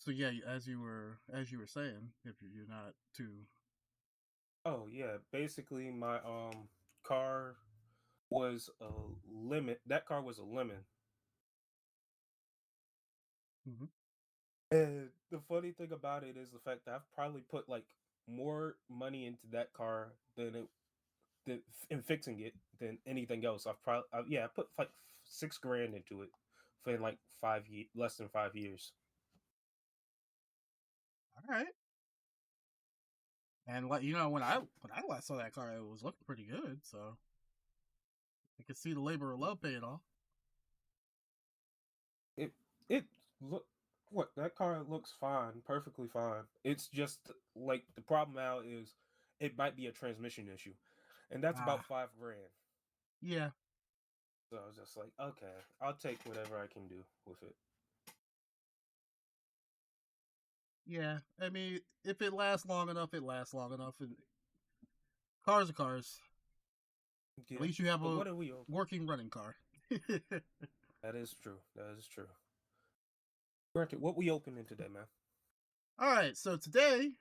So yeah, as you were saying, if you're not too. Oh yeah, basically my car was a lemon. That car was a lemon. Mhm. And the funny thing about it is the fact that I've probably put like more money into that car in fixing it than anything else. I put like 6 grand into it for like 5 years, less than 5 years. All right. And when I last saw that car, it was looking pretty good. So I could see the labor of love paying off. It it look what that car looks fine, perfectly fine. It's just like the problem now is it might be a transmission issue, and that's about Ah, 5 grand. yeah, So I was just like, okay, I'll take whatever I can do with it. yeah. I mean, if it lasts long enough, it lasts long enough. And cars are cars. At Yeah, least you have but a what are we open? working running car. That is true. That is true. Granted, what we opening today, man? All right, so today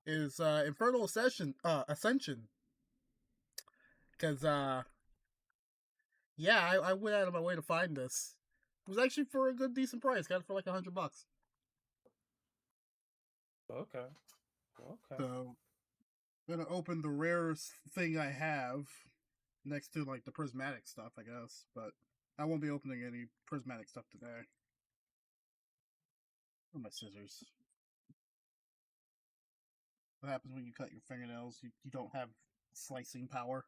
is Infernal Ascension, because yeah, I went out of my way to find this. It was actually for a good decent price. Got it for like $100. Okay, okay. So I'm gonna open the rarest thing I have next to like the prismatic stuff, I guess. But I won't be opening any prismatic stuff today. Where are my scissors? What happens when you cut your fingernails? You don't have slicing power.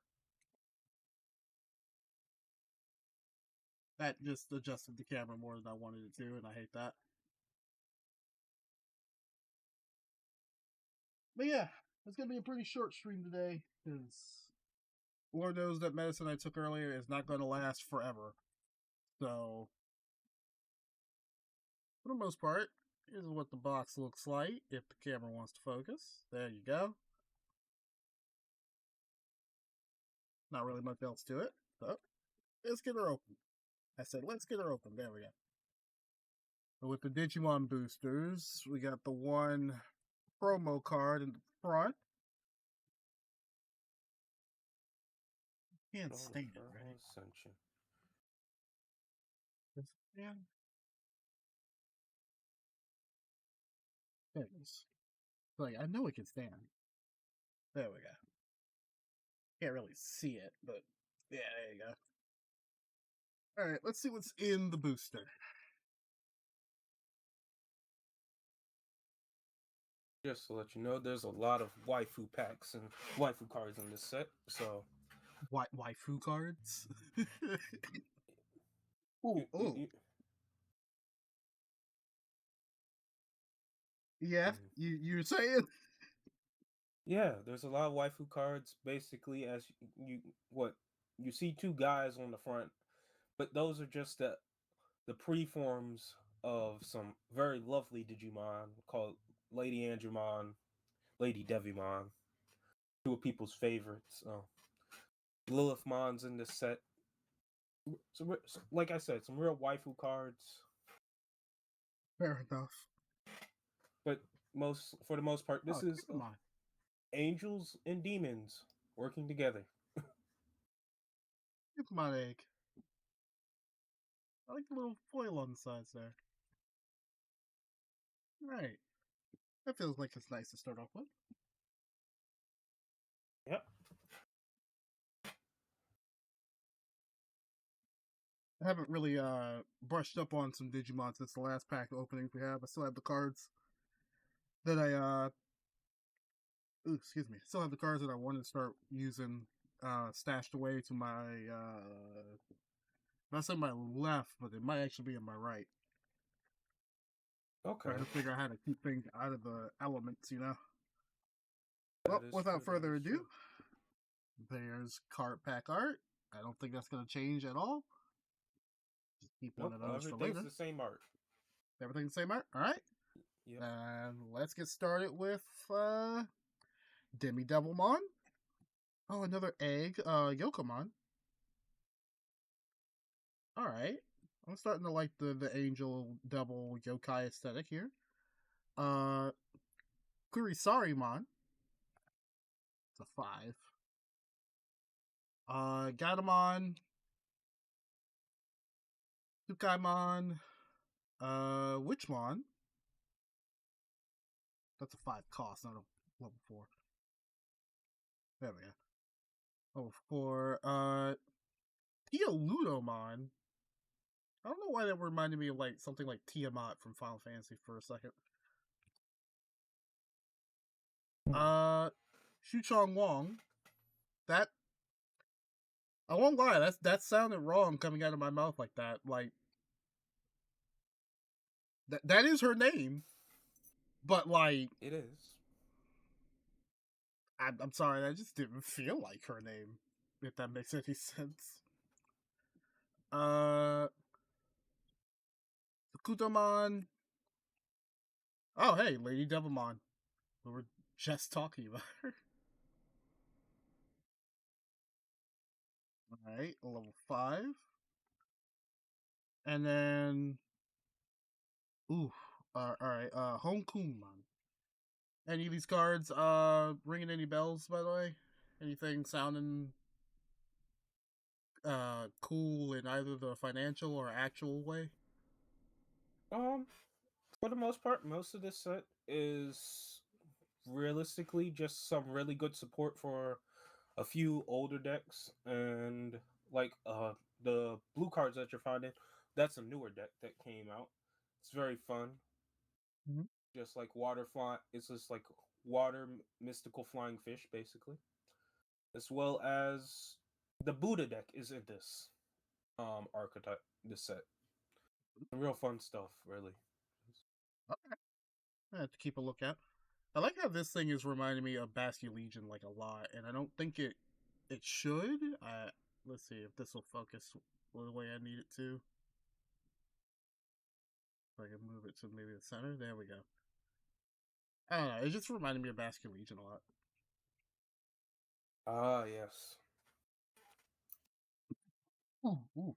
That just adjusted the camera more than I wanted it to, and I hate that. But yeah, it's gonna be a pretty short stream today because Lord knows that medicine I took earlier is not going to last forever. So for the most part, here's what the box looks like if the camera wants to focus. There you go. Not really much else to it. So let's get her open. I said, let's get her open. There we go. So with the Digimon boosters, we got the one promo card in the front. Can't Oh, stand it, Infernal right? Ascension. Yeah, there it is. Like, I know it can stand. There we go. Can't really see it, but yeah, there you go. All right, let's see what's in the booster. Just to let you know, there's a lot of waifu packs and waifu cards in this set. So, Waifu cards. Ooh, you, you, ooh. you, Yeah, mm. you're saying? Yeah, there's a lot of waifu cards. Basically, as you what you see two guys on the front, but those are just the preforms of some very lovely Digimon called Lady Andromon, Lady Devimon, two of people's favorites. Lilithmon's in this set. So, like I said, some real waifu cards, Fair enough. but most for the most part, Oh, this is come on. angels and demons working together. Come on, egg. I like the little foil on the sides there. Right. That feels like it's nice to start off with. Yep. I haven't really brushed up on some Digimon since the last pack openings we have. I still have the cards that I ooh, excuse me. Still have the cards that I want to start using stashed away to my not say my left, but it might actually be in my right. Trying Okay. to figure out how to keep things out of the elements, you know. That Well, is without true. That further is ado, true. there's card pack art. I don't think that's going to change at all. Just keep one of Nope. those for Everything's later. the same art. Everything the same art? All right. Yep. And let's get started with Demi Devilmon. Oh, another egg. Yokomon. All right. I'm starting to like the angel devil yokai aesthetic here. Uh, Kurisarimon. It's a 5. Gatomon. Tsukaimon. Witchmon. That's a 5 cost, not a level 4. There we go. Level 4. Ludomon. I don't know why that reminded me of like something like Tiamat from Final Fantasy for a second. Uh, Shuchong Wong. That I won't lie. That sounded wrong coming out of my mouth like that. Like that is her name, but like It is. I'm sorry, that just didn't feel like her name. If that makes any sense. Uh, Sakutomon. Oh hey, Lady Devilmon. We were just talking about her. All right, level 5, and then ooh, all right, Honkumon. Any of these cards ringing any bells, by the way? Anything sounding cool in either the financial or actual way? Um, for the most part, most of this set is realistically just some really good support for a few older decks, and like the blue cards that you're finding, that's a newer deck that came out. It's very fun. Mm-hmm. Just like water fly, it's just like water mystical flying fish basically, as well as the Buddha deck is in this archetype, this set. Real fun stuff, really. Okay. I have to keep a lookout. I like how this thing is reminding me of Basque Legion like a lot, and I don't think it should. Let's see if this will focus the way I need it to. If I can move it to maybe the center. There we go. I don't know. It just reminded me of Basque Legion a lot. Ah, yes. Ooh, ooh.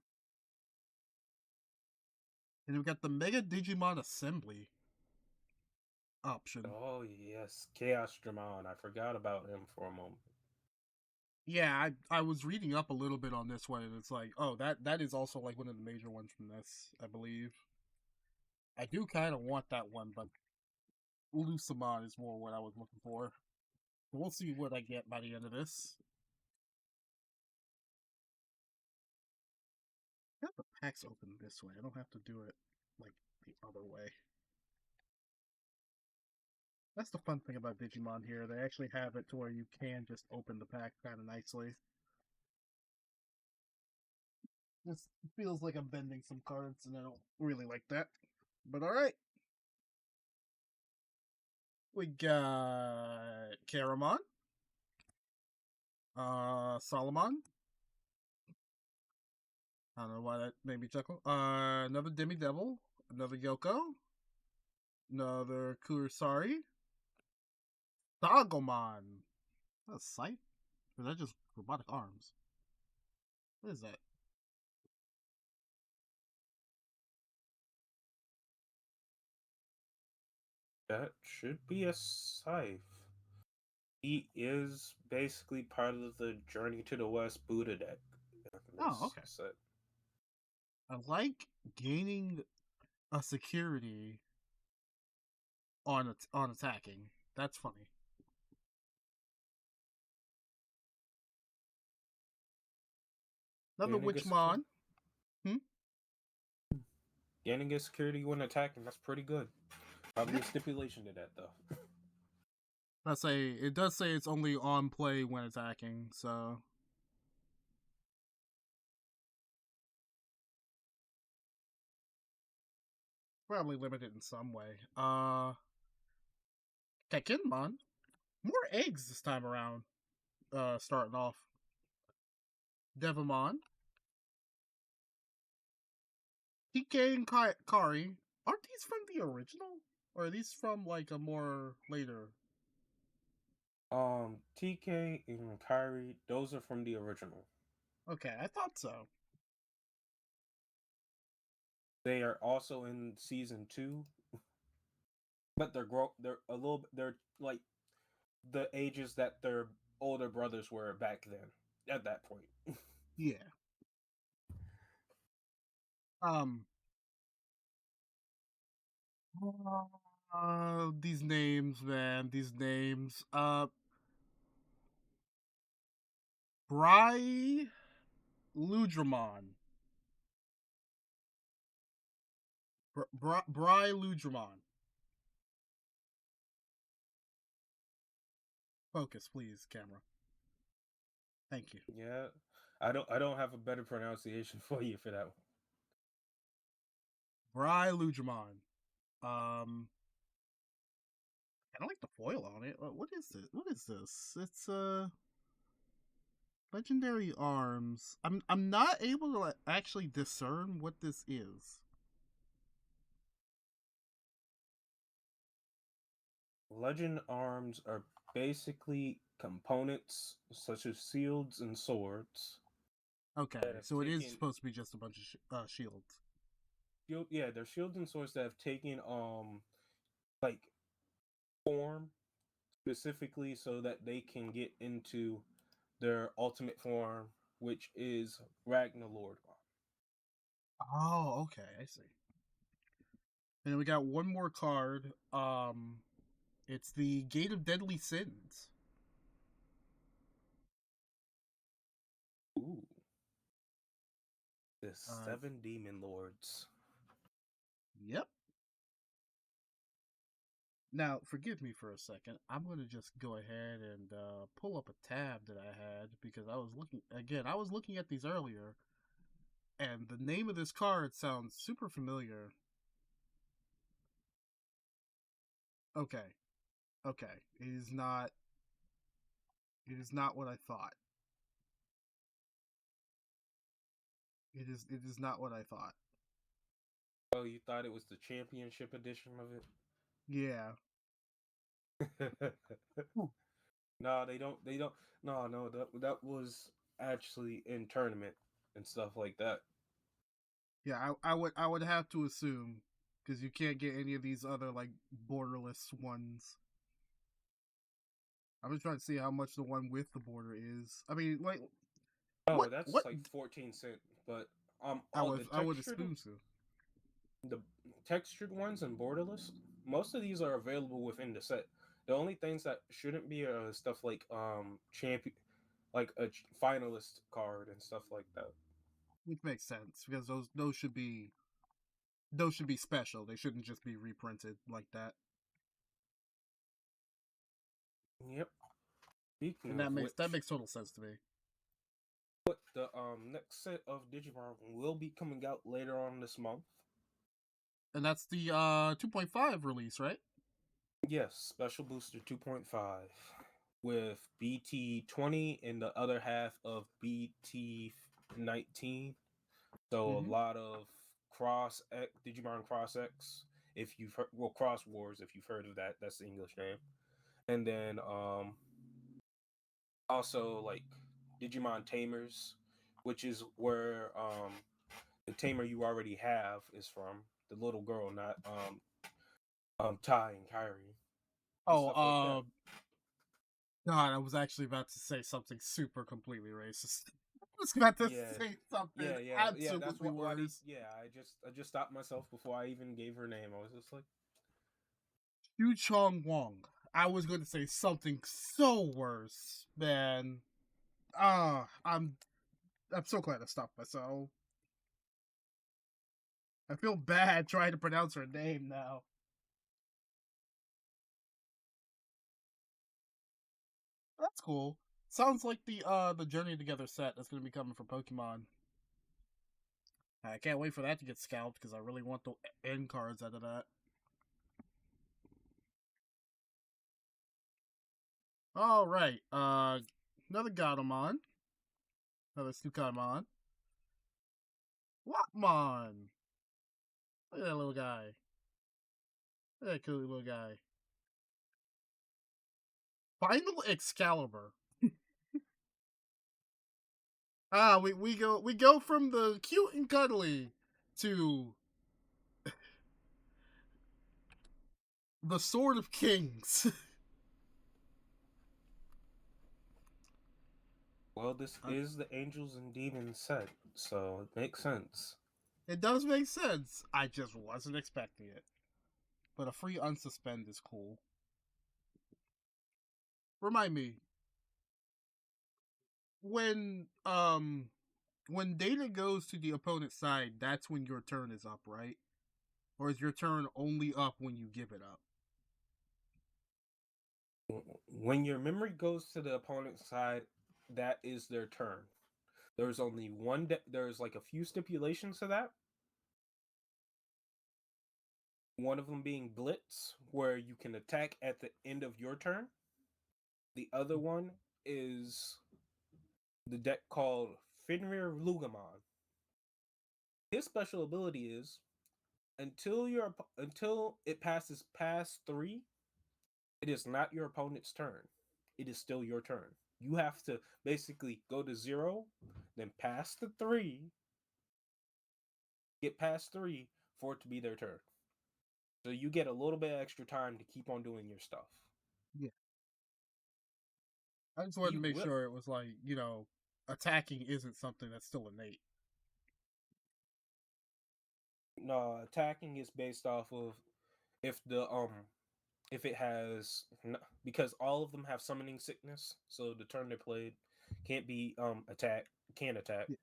And we've got the Mega Digimon Assembly option. Oh yes, Chaos Dramon. I forgot about him for a moment. Yeah, I was reading up a little bit on this one, and it's like, oh, that is also like one of the major ones from this, I believe. I do kind of want that one, but Lusamon is more what I was looking for. So we'll see what I get by the end of this. I got the packs open this way. I don't have to do it like the other way. That's the fun thing about Digimon here. They actually have it to where you can just open the pack kind of nicely. This feels like I'm bending some cards, and I don't really like that. But alright. We got Caramon, Solomon. I don't know why that made me chuckle. Another Demi Devil, another Yoko, another Kurosari, Dagomon. That's sight? Or is that just robotic arms? What is that? That should be a scythe. He is basically part of the Journey to the West Buddha deck in Oh, this okay. set. I like gaining a security on attacking. That's funny. Another Gaining a security, Witchmon. Hmm? gaining a security when attacking, that's pretty good. Probably Yeah. a stipulation to that though. I say it does say it's only on play when attacking, so probably limited in some way. Tekinmon. More eggs this time around. Starting off. Devamon. TK and Kari. Aren't these from the original? Or are these from like a more later? TK and Kyrie, those are from the original. Okay, I thought so. They are also in season 2, but they're a little they're like the ages that their older brothers were back then at that point. Yeah. Um. These names, man. These names. Bry Ludramon. Bry Ludramon. Focus, please, camera. Thank you. Yeah, I don't have a better pronunciation for you for that one. Bry Ludramon. Um, I don't like the foil on it. What is it? What is this? It's legendary arms. I'm not able to like, actually discern what this is. Legend arms are basically components such as shields and swords that Okay, have so it is taken supposed to be just a bunch of shields. yeah, they're shields and swords that have taken like form specifically so that they can get into their ultimate form, which is Ragnarlord. Oh, okay, I see. And then we got one more card. It's the Gate of Deadly Sins. Ooh, the Uh, seven demon lords. yep. Now, forgive me for a second. I'm going to just go ahead and pull up a tab that I had because I was looking again. I was looking at these earlier, and the name of this card sounds super familiar. Okay, okay. It is not. It is not what I thought. It is not what I thought. Oh, you thought it was the championship edition of Yeah. it? Hmm. No, they don't. They don't. No, no. That was actually in tournament and stuff like that. Yeah, I would have to assume because you can't get any of these other like borderless ones. I'm just trying to see how much the one with the border is. I mean, like Oh, what that's like 14 cent. But I all would assume so. the textured ones and borderless, most of these are available within the set. The only things that shouldn't be are stuff like champion, like a finalist card and stuff like that. Which makes sense because those should be special. They shouldn't just be reprinted like that. Yep. Speaking And of that which, makes total sense to me. but the next set of Digimon will be coming out later on this month. And that's the 2.5 release, right? Yes, Special Booster 2.5 with BT20 and the other half of BT19. So a Mm-hmm. lot of Cross X, Digimon Cross X. If you've heard, well, Cross Wars, if you've heard of that, that's the English name. And then also like Digimon Tamers, which is where the tamer you already have is from. The little girl, not Tai and Kyrie and Oh, stuff like that. God, I was actually about to say something super completely racist. I was about to Yeah, say something yeah. That's absolutely what why they. worse. Yeah, I just stopped myself before I even gave her name. I was just like, Yu Chong Wong. I was going to say something so worse, man. I'm so glad I stopped myself. I feel bad trying to pronounce her name now. That's cool. Sounds like the Journey Together set that's going to be coming for Pokemon. I can't wait for that to get scalped because I really want the end cards out of that. All right. Another Gatomon. Another Sukaimon. Wapmon. Look at that little guy. Look at that cool little guy. Final Excalibur. We go from the cute and cuddly to The Sword of Kings. Well, this is the Angels and Demons set, so it makes sense. It does make sense. I just wasn't expecting it. But a free unsuspend is cool. Remind me, when when data goes to the opponent's side, that's when your turn is up, right? Or is your turn only up when you give it up? When your memory goes to the opponent's side, that is their turn. There's only one. There's like a few stipulations to that. One of them being Blitz, where you can attack at the end of your turn. The other one is the deck called Fenrir Lugamon. His special ability is until it passes past 3, it is not your opponent's turn. It is still your turn. You have to basically go to 0, then pass the 3, get past 3 for it to be their turn. So you get a little bit of extra time to keep on doing your stuff. Yeah. I just wanted to You make will. sure it was like, attacking isn't something that's still innate. No, attacking is based off of if the if it has, because all of them have summoning sickness, so the turn they played can't be can't attack, Yeah.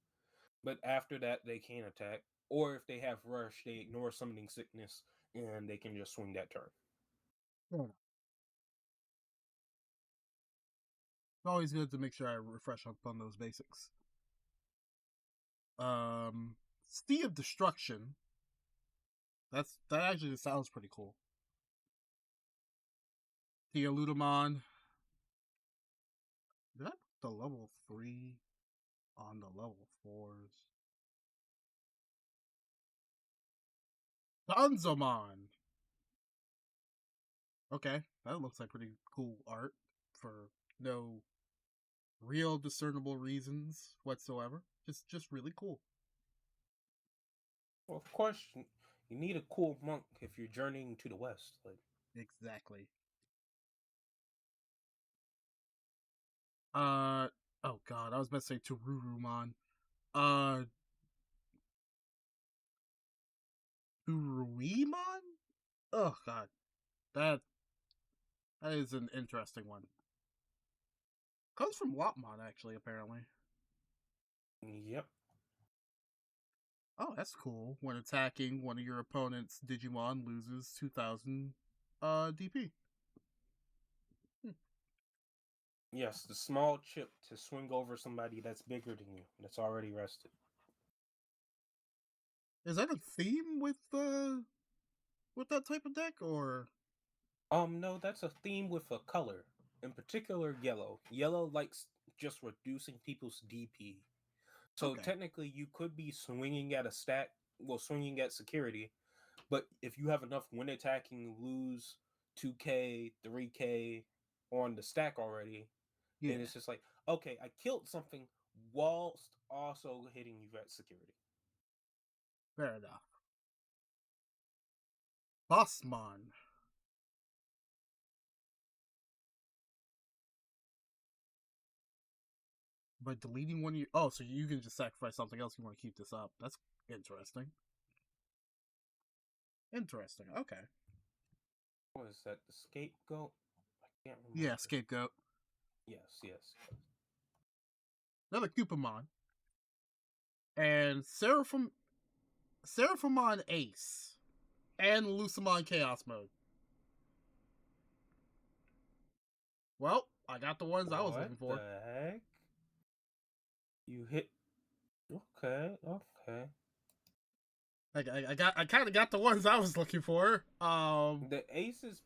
but after that they can attack, or if they have rush they ignore summoning sickness and they can just swing that turn. Yeah. It's always good to make sure I refresh up on those basics. Sea of Destruction. That actually sounds pretty cool. Theoludamon. Did I put the level 3 on the level 4s? Danzomon. Okay, that looks like pretty cool art for no real discernible reasons whatsoever. Just really cool. Well, of course, you need a cool monk if you're journeying to the west. Like, Exactly. Uh oh god, I was about to say Tururumon. Uh Turuimon? Oh god. That that is an interesting one. Comes from Lopmon actually, apparently. yep. Oh, that's cool. When attacking one of your opponent's Digimon loses 2000 DP. Hmm. Yes, the small chip to swing over somebody that's bigger than you, that's already rested. Is that a theme with that type of deck or No, that's a theme with a color. In particular, yellow. Yellow likes just reducing people's DP. So okay. technically, you could be swinging at a stack, well, swinging at security, but if you have enough when attacking, lose 2K, 3K on the stack already, then Yeah, it's just like, okay, I killed something whilst also hitting you at security. fair enough. Bossmon. By deleting one of your so you can just sacrifice something else you want to keep this up. That's interesting. Interesting. Okay. What is that? The scapegoat? I can't Yeah, remember. scapegoat. Yes, yes. Another Cupamon. And Seraphimon Ace. And Lucamon Chaos Mode. Well, I got the ones I was What looking for. the heck? You hit. Okay, okay. I kind of got the ones I was looking for. The ace is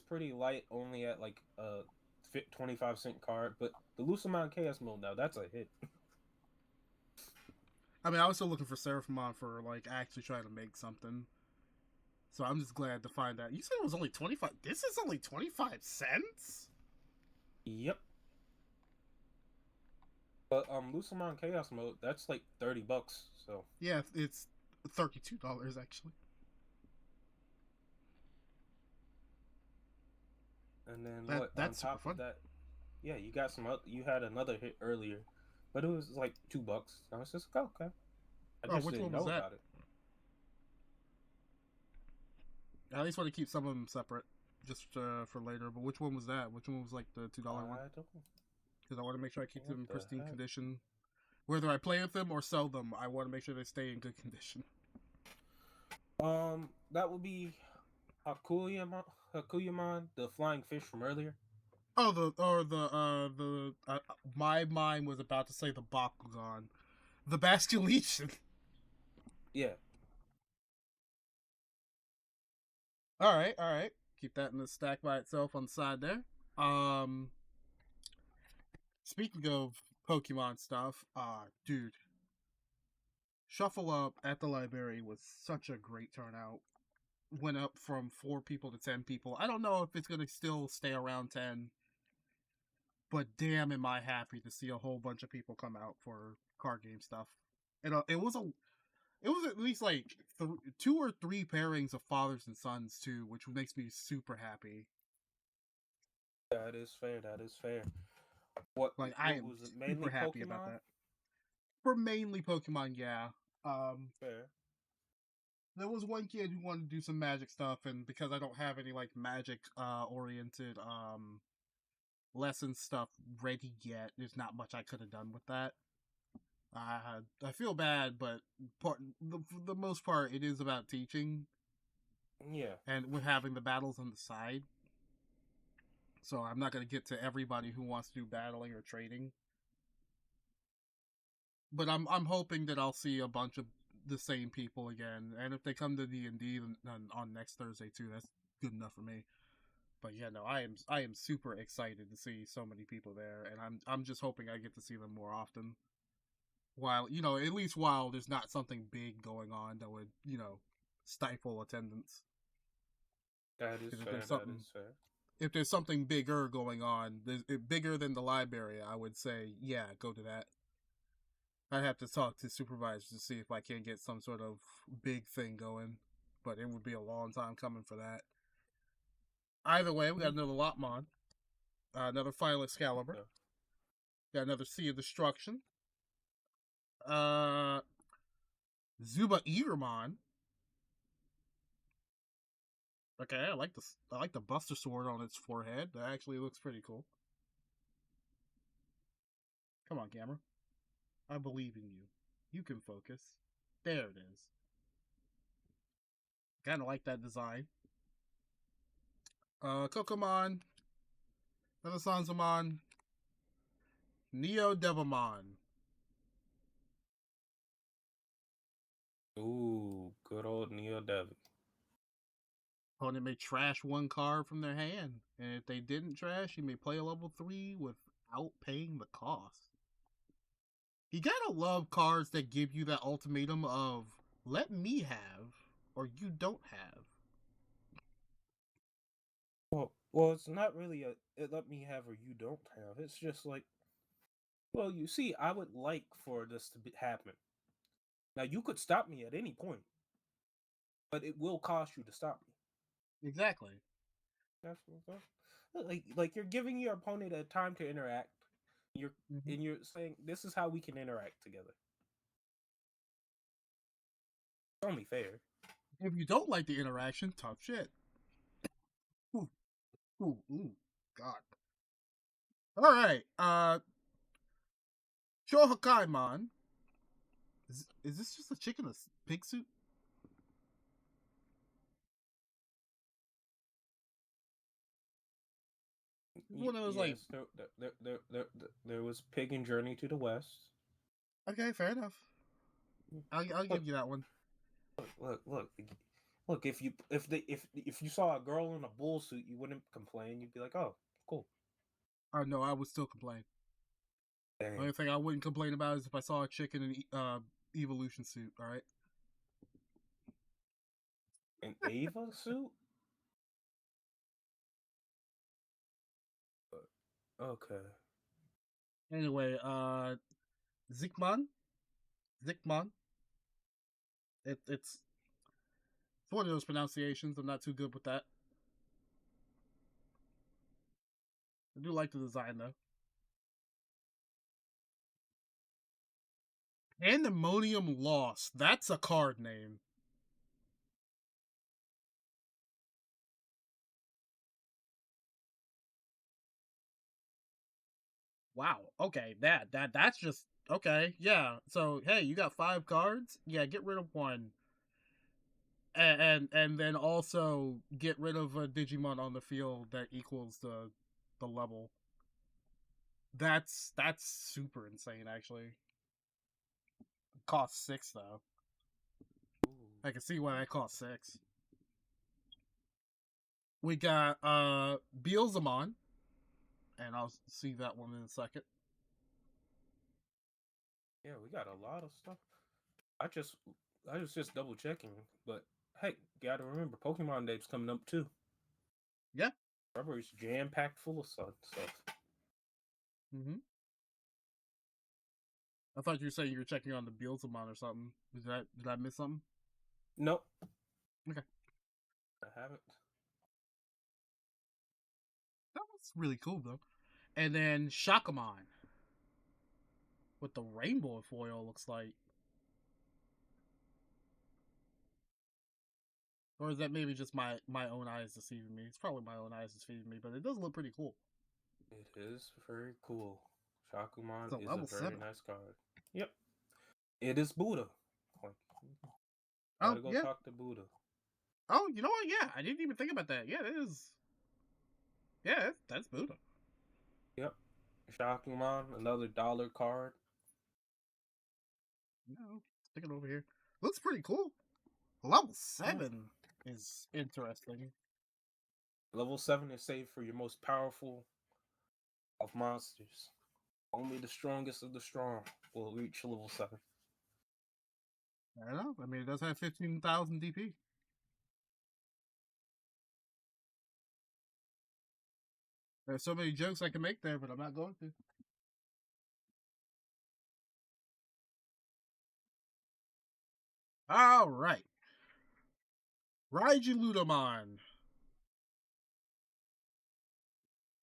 pretty light, only at like a 25-cent card, but the Lucamon Chaos Mode now that's a hit. I mean, I was still looking for Seraphimon for like actually trying to make something. So I'm just glad to find out. You said it was only 25. This is only 25 cents. Yep. But Lucamon Chaos Mode that's like $30. So Yeah, it's $32 actually. And then That what on that's super top of fun. that? Yeah, you got some. You had another hit earlier, but it was like $2. I was just like, oh, okay. I Oh, just which didn't one was know that? about it. I at least want to keep some of them separate, just for later. But which one was that? Which one was like the $2 one? I don't know Because I want to make sure I keep them what in the pristine heck. condition. Whether I play with them or sell them, I want to make sure they stay in good condition. That would be Hakuyamon, the flying fish from earlier. Oh, my mind was about to say the Bakugan, the Basculation. Yeah, All right. Keep that in the stack by itself on the side there. Um, Speaking of Pokemon stuff, dude, Shuffle Up at the library was such a great turnout. Went up from 4 people to 10 people. I don't know if it's gonna still stay around 10, but damn, am I happy to see a whole bunch of people come out for card game stuff. It was at least like 2 or 3 pairings of fathers and sons too, which makes me super happy. that is fair. That is fair. What Like I what am was it? super Mainly happy about Pokemon. that. For mainly Pokemon, yeah. Fair. There was one kid who wanted to do some magic stuff, and because I don't have any like magic oriented lesson stuff ready yet, there's not much I could have done with that. I feel bad, but for the most part, it is about teaching Yeah. and with having the battles on the side. So I'm not going to get to everybody who wants to do battling or trading, but I'm hoping that I'll see a bunch of the same people again, and if they come to D&D on next Thursday too, that's good enough for me. But yeah, no, I am super excited to see so many people there, and I'm just hoping I get to see them more often. While at least while there's not something big going on that would stifle attendance. That is Because fair. That is fair. if there's something bigger going on, bigger than the library, I would say yeah, go to that. I'd have to talk to supervisors to see if I can get some sort of big thing going, but it would be a long time coming for that. Either way, we got Mm, another Lotmon, another Final Excalibur, okay. got another Sea of Destruction, uh, Zuba Eatermon. Okay, I like the Buster Sword on its forehead. That actually looks pretty cool. Come on, camera. I believe in you. You can focus. There it is. Kind of like that design. Kokomon, another Sanzamon, Neo Devilmon. Ooh, good old Neo Dev. Opponent may trash one card from their hand, and if they didn't trash, you may play a level 3 without paying the cost. You gotta love cards that give you that ultimatum of let me have or you don't have. Well, it's not really a it let me have or you don't have. It's just like, well, you see, I would like for this to happen. Now you could stop me at any point, but it will cost you to stop me. Exactly. That's like you're giving your opponent a time to interact. You're Mm-hmm. and you're saying this is how we can interact together. It's only fair. If you don't like the interaction, tough shit. Ooh, ooh, God. All right. Shohakaimon. Is this just a chicken in a pig suit? It's one of those like. Yes, there was Pig and Journey to the West. Okay, fair enough. I'll give Look, you that one. look. Look, if you saw a girl in a bull suit, you wouldn't complain. You'd be like, "Oh, cool." No, I would still complain. The Dang, only thing I wouldn't complain about is if I saw a chicken in evolution suit. All right. an Ava suit. Okay. Anyway, Zikman, Zikman. It's one of those pronunciations. I'm not too good with that. I do like the design though. Pandemonium Lost. That's a card name. Wow. Okay. That's just okay. Yeah. So hey, you got 5 cards. Yeah. Get rid of one, and then also get rid of a Digimon on the field that equals the level. That's super insane. Actually, costs 6 though. Ooh. I can see why that costs 6. We got Beelzemon, and I'll see that one in a second. Yeah, we got a lot of stuff. I just I was just double checking, but hey, gotta remember Pokemon Day's coming up too. Yeah. February's jam packed full of stuff. Mm-hmm. I thought you were saying you were checking on the Beelzemon or something. Did I miss something? Nope, Okay. I haven't. That was really cool though. And then Shakamon with the rainbow foil looks like. Or is that maybe just my own eyes deceiving me? It's probably my own eyes deceiving me, but it does look pretty cool. It is very cool. It's Shakuman a is a level very 7. nice card. Yep, it is Buddha. Like, Oh gotta go yeah. talk to Buddha. Oh, you know what? Yeah, I didn't even think about that. Yeah, it is. Yeah, that's Buddha. Yep, Shakuman, another dollar card. No, stick it over here. Looks pretty cool. Level Yeah. 7 is interesting. Level 7 is saved for your most powerful of monsters. Only the strongest of the strong will reach level 7. I don't know. I mean, it does have 15,000 DP. There's so many jokes I can make there, but I'm not going to. All right. Raiju Ludomon.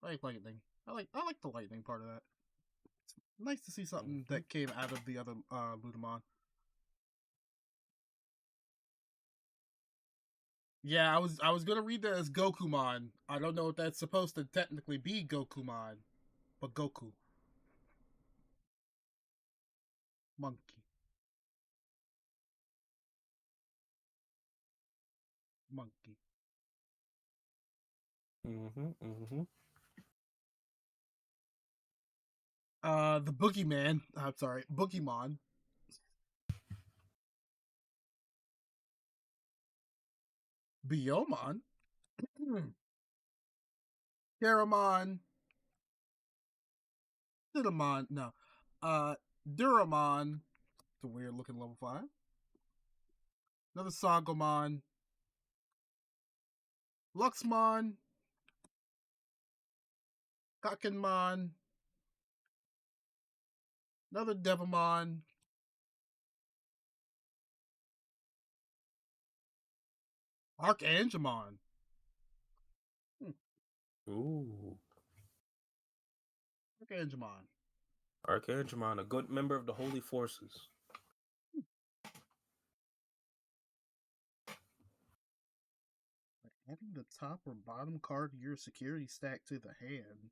I like lightning. I like the lightning part of that. It's nice to see something Mm-hmm. that came out of the other Ludomon. Yeah, I was gonna read that as Gokumon. I don't know if that's supposed to technically be Gokumon, but Goku. Monkey. Monkey. Mm-hmm. Mm-hmm. The Boogeyman. I'm sorry, Boogeyman. Biomon. Caramon. Cinnamon. No. Duramon. It's a weird looking level 5. Another Sangomon. Luxmon. Kakenmon. Another Devamon. Archangemon. Hmm. Ooh. Archangemon. Archangemon, a good member of the Holy Forces. Adding the top or bottom card of your security stack to the hand.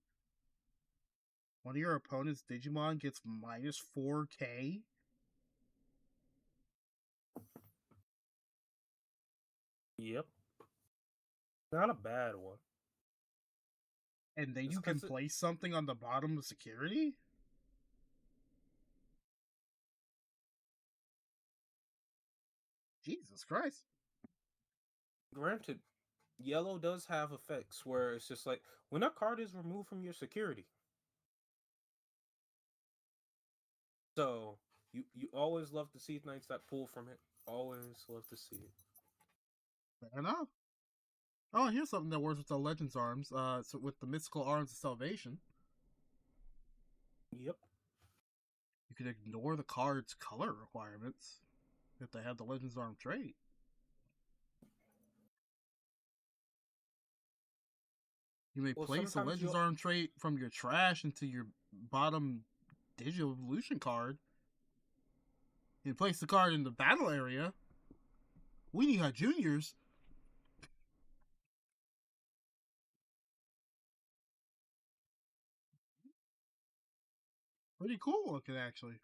One of your opponent's Digimon gets minus 4k, Yep. Not a bad one. and then Just you can because it place something on the bottom of security? Jesus Christ. granted, yellow does have effects where it's just like when a card is removed from your security. So you always love to see things that pull from it. Always love to see it. Fair enough. Oh, here's something that works with the Legends Arms. So with the Mystical Arms of Salvation, Yep. you can ignore the card's color requirements if they have the Legends Arm trait. You may Well, place a sometimes Legends you Arm trait from your trash into your bottom Digital Evolution card. You place the card in the battle area. Weenie Hut Juniors. Pretty cool looking, actually.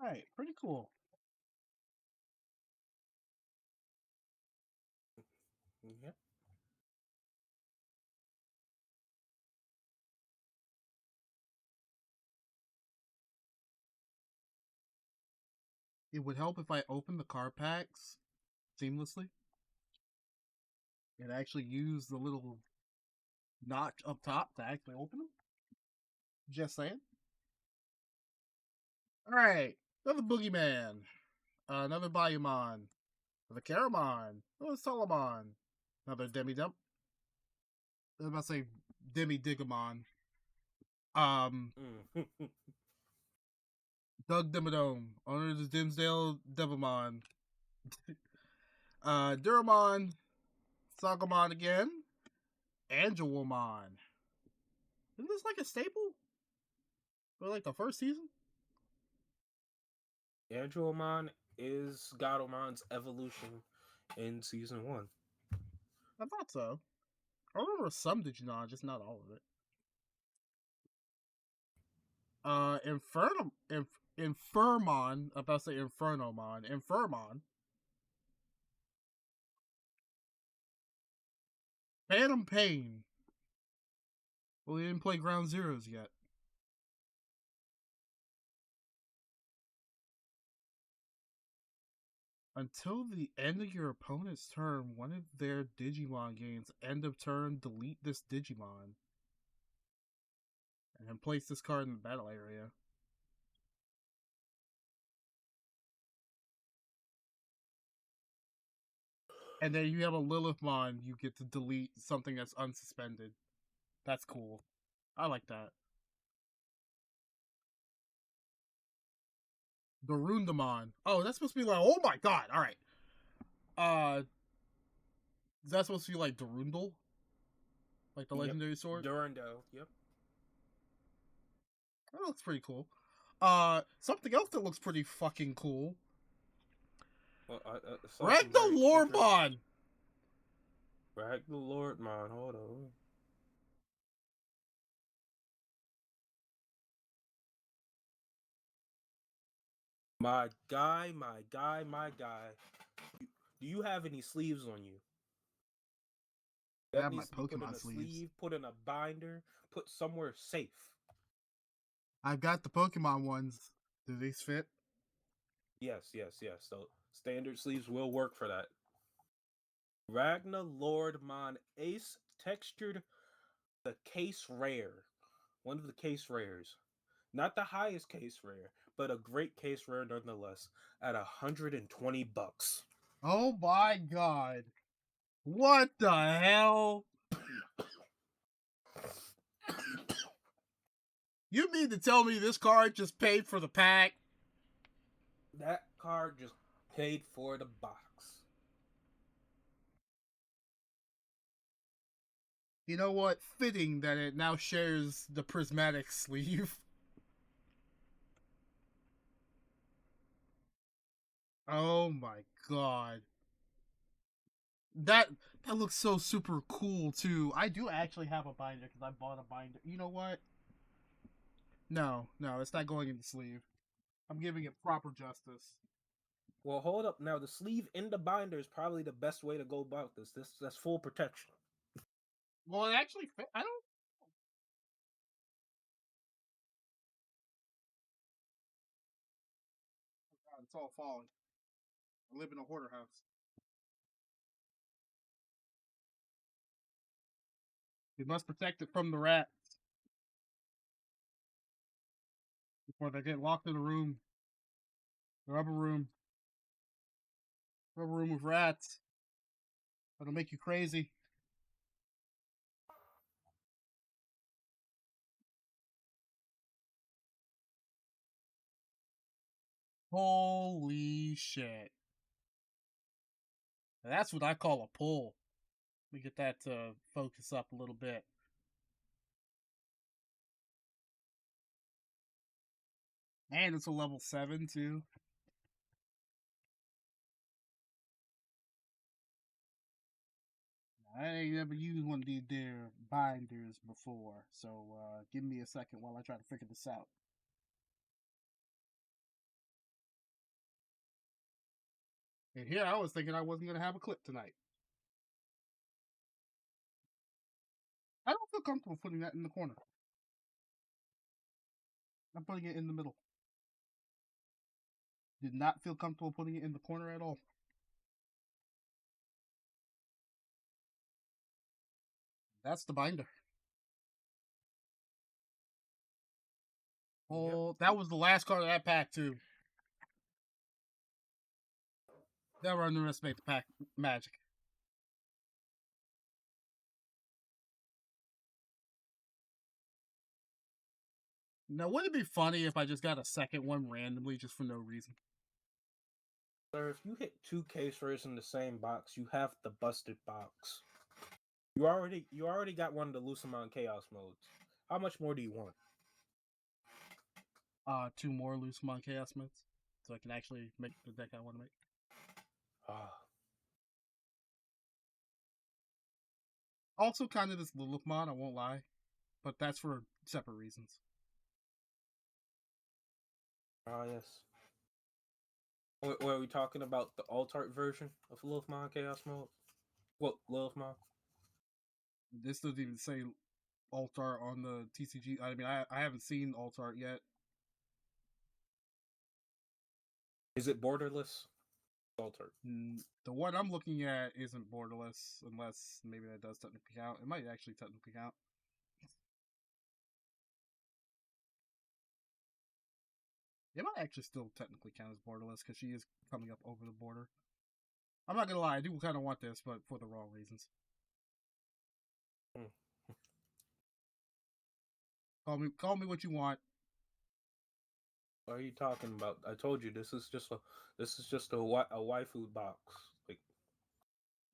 Right, pretty cool. yeah. It would help if I opened the card packs seamlessly and actually use the little notch up top to actually open them. Just saying. All right, another Boogeyman, another Bayumon, another Caramon, another Solomon, another Demi Dump. I was about to say Demi Digamon. Mm. Doug Dimmadome, owner of the Dimsdale Devilmon. Duramon, Sagamon again, Angelomon. Isn't this like a staple for like the first season? Andromon is Gadomon's evolution in season 1. I thought so. I remember some Digimon, just not all of it. Infernmon. I'm about to say Infernomon. Infernmon. Phantom Pain. Well, we didn't play Ground Zeroes yet. Until the end of your opponent's turn, one of their Digimon gains end of turn, delete this Digimon. And then place this card in the battle area. And then you have a Lilithmon, you get to delete something that's unsuspended. That's cool. I like that. The Rundamon. Oh, that's supposed to be like, oh my god, alright. Is that supposed to be like Darundel? Like the Yep. legendary sword? Durando. Yep. That looks pretty cool. Something else that looks pretty fucking cool. Well, I saw some Ragnar very interesting. Lordmon! Brag the Lord, man. Hold on. My guy, my guy, my guy. Do you have any sleeves on you? I That have my needs to be put in Pokemon a sleeves. sleeve, put in a binder, put somewhere safe. I've got the Pokemon ones. Do these fit? Yes, yes, yes. So standard sleeves will work for that. Ragnar Lordmon Ace textured the case rare. One of the case rares. Not the highest case rare, but a great case rare nonetheless at $120. Oh my god. What the hell? You mean to tell me this card just paid for the pack? That card just paid for the box. You know what? Fitting that it now shares the prismatic sleeve. Oh my god. That that looks so super cool too. I do actually have a binder because I bought a binder. You know what? No, no, it's not going in the sleeve. I'm giving it proper justice. Well, hold up. Now the sleeve in the binder is probably the best way to go about this. That's full protection. Well, it actually fit. I don't. Oh god, it's all falling. I live in a hoarder house. We must protect it from the rats before they get locked in the room. The rubber room. Rubber room with rats. That'll make you crazy. Holy shit. That's what I call a pull. Let me get that to focus up a little bit. And it's a level 7 too. I ain't never used one of these there binders before, so give me a second while I try to figure this out. And here I was thinking I wasn't gonna have a clip tonight. I don't feel comfortable putting that in the corner. I'm putting it in the middle. Did not feel comfortable putting it in the corner at all. That's the binder. Yep. Oh, that was the last card of that pack too. Never underestimate the pack magic. Now, wouldn't it be funny if I just got a second one randomly just for no reason? Sir, if you hit 2 case rares in the same box, you have the busted box. You already got one of the Lucamon Chaos modes. How much more do you want? 2 more loose Mon Chaos Myths, so I can actually make the deck I want to make. Ah, Also, kind of this Lilith mod, I won't lie, but that's for separate reasons. yes. Were we talking about the alt art version of Lilithmon Chaos mode? What, Lilithmon? This doesn't even say alt art on the TCG. I mean, I haven't seen alt art yet. Is it borderless? Alt art. The one I'm looking at isn't borderless, unless maybe that does technically count. It might actually technically count. It might actually still technically count as borderless because she is coming up over the border. I'm not gonna lie, I do kind of want this, but for the wrong reasons. Hmm. Call me what you want. What are you talking about? I told you this is just a waifu box. Like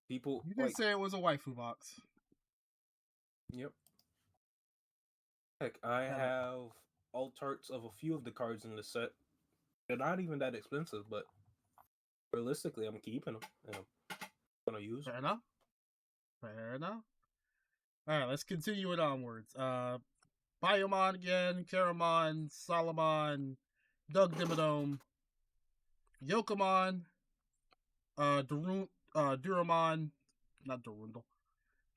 people You did like say it was a waifu box. yep. Heck, I Got it. have alt arts of a few of the cards in the set. They're not even that expensive, but realistically, I'm keeping them and I'm gonna use Fair them. enough. Fair enough. All right, let's continue it onwards. Biomon again, Karamon, Solomon, Doug Dimmadome, Yokomon, Duramon, not Durundle.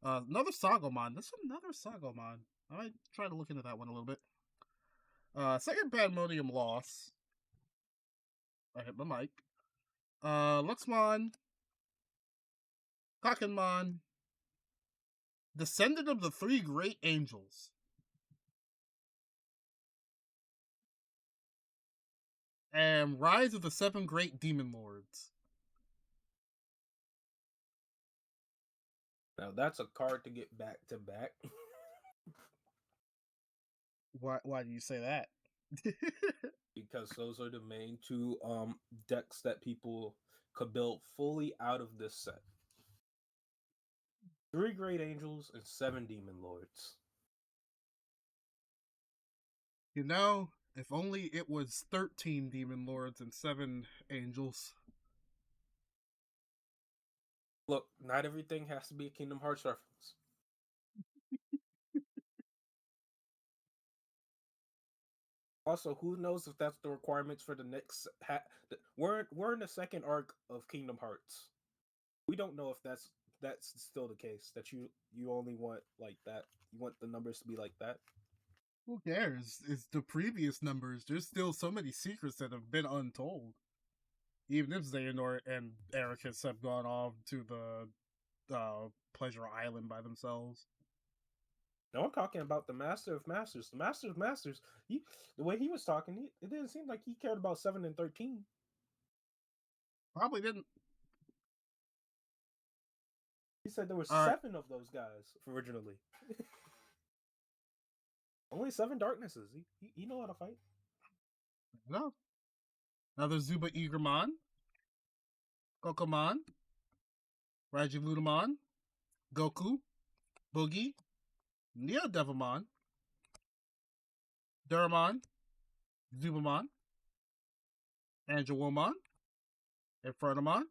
Another Sagomon. This is another Sagomon. I might try to look into that one a little bit. Second Pandemonium loss. I hit my mic. Luxmon, Kakenmon, Descendant of the Three Great Angels, and Rise of the Seven Great Demon Lords. Now that's a card to get back to back Why do you say that? because those are the main two decks that people could build fully out of this set. 3 Great Angels and 7 Demon Lords. You know, if only it was 13 Demon Lords and 7 Angels. Look, not everything has to be a Kingdom Hearts reference. Also, who knows if that's the requirements for the next? We're in the second arc of Kingdom Hearts. We don't know if that's still the case. That you only want like that. You want the numbers to be like that. Who cares? It's the previous numbers. There's still so many secrets that have been untold. Even if Xehanort and Ericus have gone off to the Pleasure Island by themselves. No, I'm talking about the Master of Masters. The Master of Masters. The way he was talking, it didn't seem like he cared about 7 and 13. Probably didn't. He said there were All right. 7 of those guys originally. Only 7 darknesses. He know how to fight. No. Another Zuba Eagermon, Kokomon, Rajavutamon, Goku, Boogie, Neo Devilmon, Duramon, Zubamon, Angelomon, Infernamon,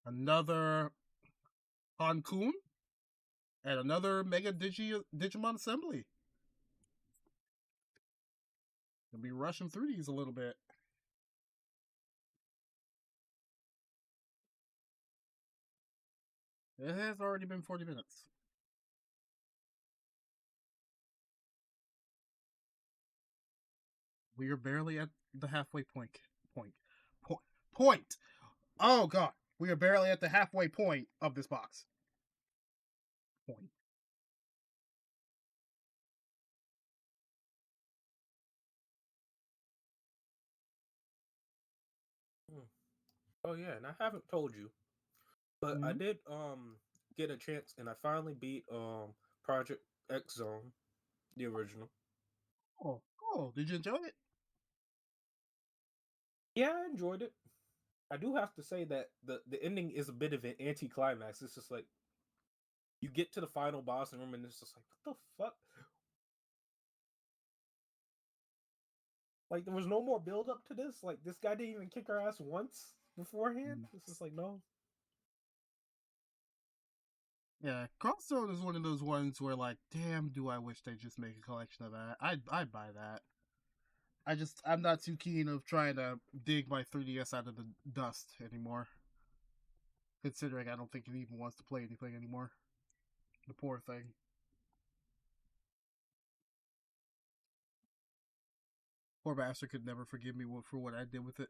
another Hankun, and another Mega Digimon Assembly. Gonna be rushing through these a little bit. It has already been 40 minutes. We are barely at the halfway point. Point. Point. Point. Oh god. We are barely at the halfway point of this box. Point. Hmm. Oh yeah, and I haven't told you, but I Mm-hmm. did get a chance, and I finally beat Project X Zone, the original. Oh, oh, did you enjoy it? Yeah, I enjoyed it. I do have to say that the ending is a bit of an anticlimax. It's just like you get to the final boss room, and it's just like, what the fuck? Like there was no more build up to this. Like this guy didn't even kick our ass once beforehand. It's just like no. Yeah, Crossstone is one of those ones where, like, damn, do I wish they just make a collection of that. I'd buy that. I'm not too keen of trying to dig my 3DS out of the dust anymore. Considering I don't think it even wants to play anything anymore. The poor thing. Poor bastard could never forgive me for what I did with it.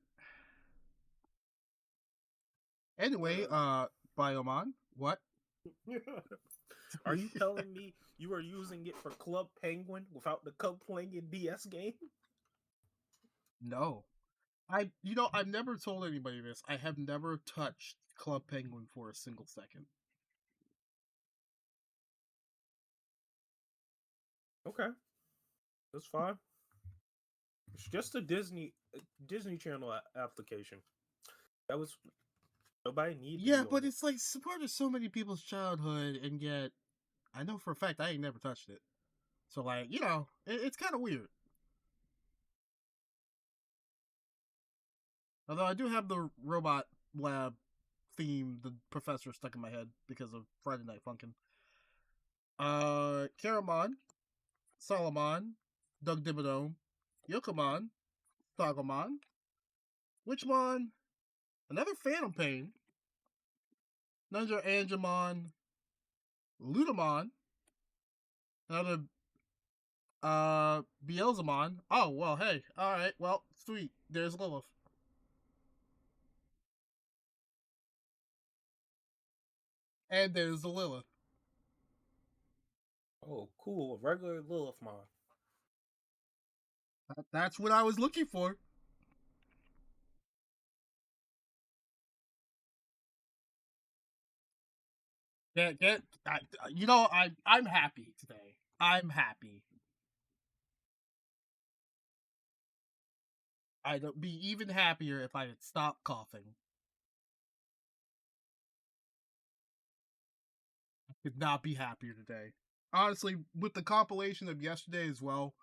Anyway, Biomon, what? Are you telling me you are using it for Club Penguin without the Club Penguin DS game? No. I've never told anybody this. I have never touched Club Penguin for a single second. Okay, that's fine. It's just a Disney Channel application. That was nobody need to Yeah, be but on it. it's like part of so many people's childhood, and yet I know for a fact I ain't never touched it. So, like, it's kind of weird. Although I do have the Robot Lab theme, the professor stuck in my head because of Friday Night Funkin'. Caramon, Solomon, Doug Dimmadome, Yokomon, Thogomon, Witchmon, another Phantom Pain, Nundra Angemon, Ludamon, another Beelzemon. Oh well, hey, all right, well, sweet. There's Lilith, and there's the Lilith. Oh, cool. A regular Lilith mod. That's what I was looking for. Get, I'm happy today. I'm happy. I'd be even happier if I had stopped coughing. I could not be happier today. Honestly, with the compilation of yesterday as well,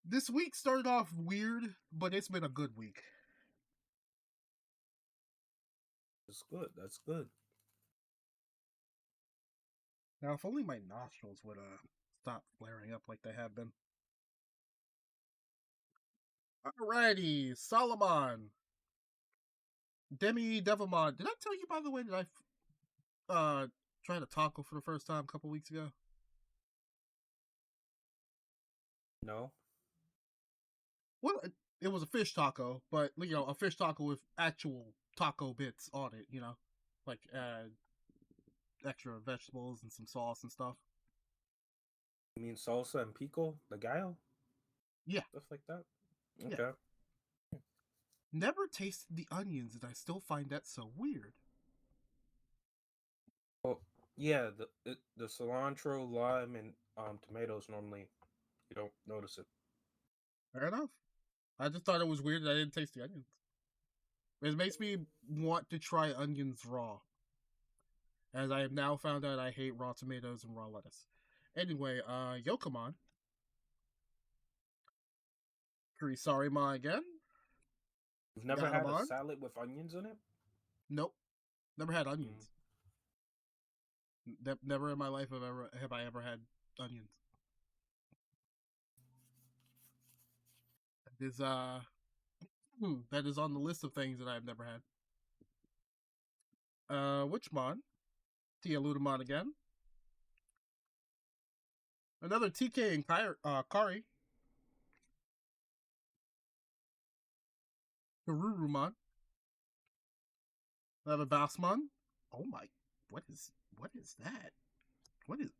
this week started off weird, but it's been a good week. That's good. That's good. Now, if only my nostrils would stop flaring up like they have been. Alrighty, Solomon, Demi Devilmon. Did I tell you, by the way, that I tried a taco for the first time a couple weeks ago? No. Well, it was a fish taco, but a fish taco with actual taco bits on it. Like extra vegetables and some sauce and stuff. You mean salsa and pico, the gallo, Yeah, stuff like that? yeah. Okay. Never tasted the onions, and I still find that so weird. Well, yeah, the cilantro, lime, and tomatoes normally you don't notice it. Fair enough. I just thought it was weird that I didn't taste the onions. It makes me want to try onions raw, as I have now found out I hate raw tomatoes and raw lettuce. Anyway, Yokomon. Kurisarima again. You've never had a Gatomon. salad with onions in it? Nope. Never had Mm. onions. Never in my life have I ever had onions. That is that is on the list of things that I've never had. Witchmon. Tia Ludamon again. Another TK and Kari. Garurumon. Another Basmon. Oh my, what is that? What is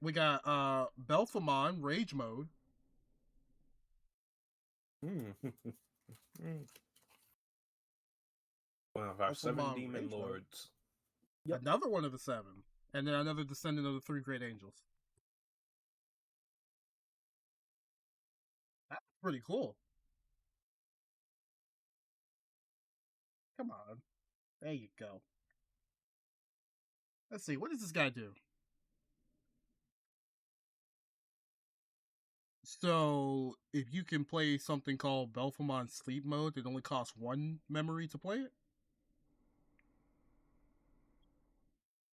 we got Belphamon Rage Mode. Mm. One of our seven Belphamon demon Rage Mode. lords. Yep. Another one of the seven. And then another descendant of the three great angels. That's pretty cool. Come on. There you go. Let's see, what does this guy do? So, if you can play something called Belphamon Sleep Mode, it only costs one memory to play it?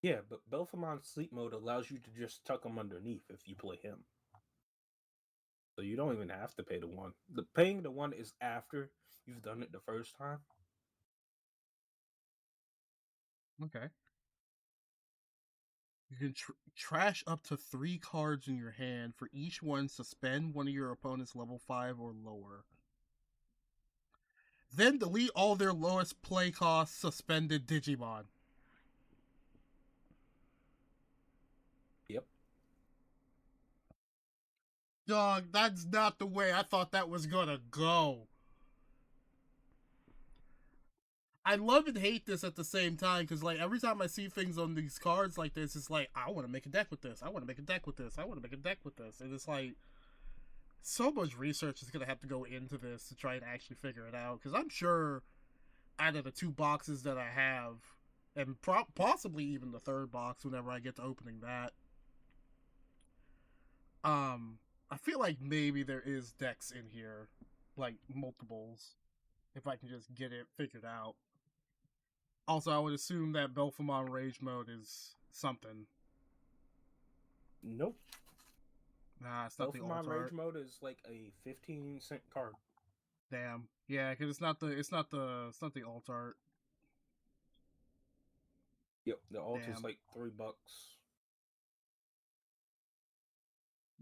Yeah, but Belphamon sleep mode allows you to just tuck him underneath if you play him. So you don't even have to pay the one. The paying the one is after you've done it the first time. Okay. You can trash up to 3 cards in your hand. For each one, suspend one of your opponent's level 5 or lower. Then delete all their lowest play cost suspended Digimon. Yep. Dog, that's not the way I thought that was gonna go. I love and hate this at the same time because, like, every time I see things on these cards like this, it's like, I want to make a deck with this. I want to make a deck with this. I want to make a deck with this. And it's like, so much research is going to have to go into this to try and actually figure it out. Because I'm sure out of the 2 boxes that I have, and possibly even the 3rd box whenever I get to opening that, I feel like maybe there is decks in here, like multiples, if I can just get it figured out. Also, I would assume that Belphamon Rage Mode is something. Nope. Nah, it's not the alt Belphamon Rage art. mode is like a 15-cent card. Damn. Yeah, because it's not the alt art. Yep. The alt is Damn. like $3.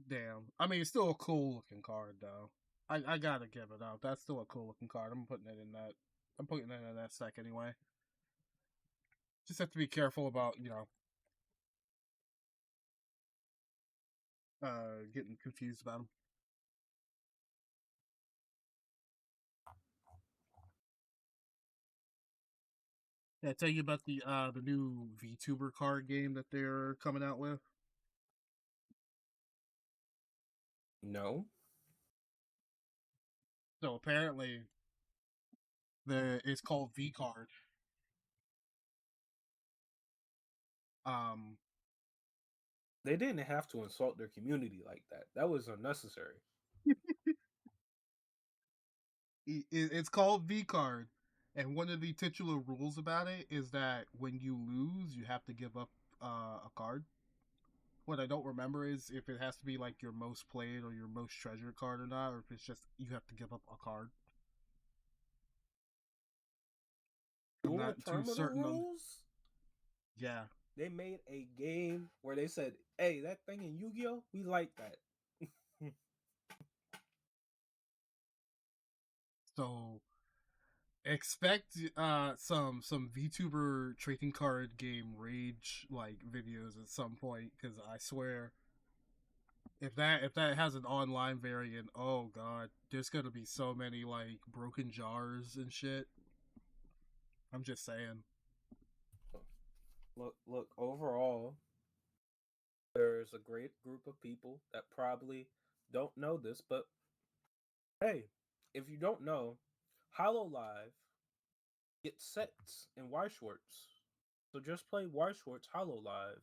Damn. I mean, it's still a cool looking card though. I gotta give it up. That's still a cool looking card. I'm putting it in that. I'm putting it in that stack anyway. Just have to be careful about getting confused about them. Did I tell you about the new VTuber card game that they're coming out with? No. So apparently, it's called V Card. Um, They didn't have to insult their community like that. That was unnecessary. it's called V Card, and one of the titular rules about it is that when you lose, you have to give up a card. What I don't remember is if it has to be like your most played or your most treasured card or not, or if it's just you have to give up a card. I'm Dual not too terminal certain on. rules? Yeah, They made a game where they said, hey, that thing in Yu-Gi-Oh! We like that. so expect some VTuber trading card game rage like videos at some point because I swear if that has an online variant, oh god, there's gonna be so many like broken jars and shit. I'm just saying. Look, overall, there's a great group of people that probably don't know this, but Hey, if you don't know, Hollow Live gets sets in Y Schwartz. So just play Y Schwartz Hollow Live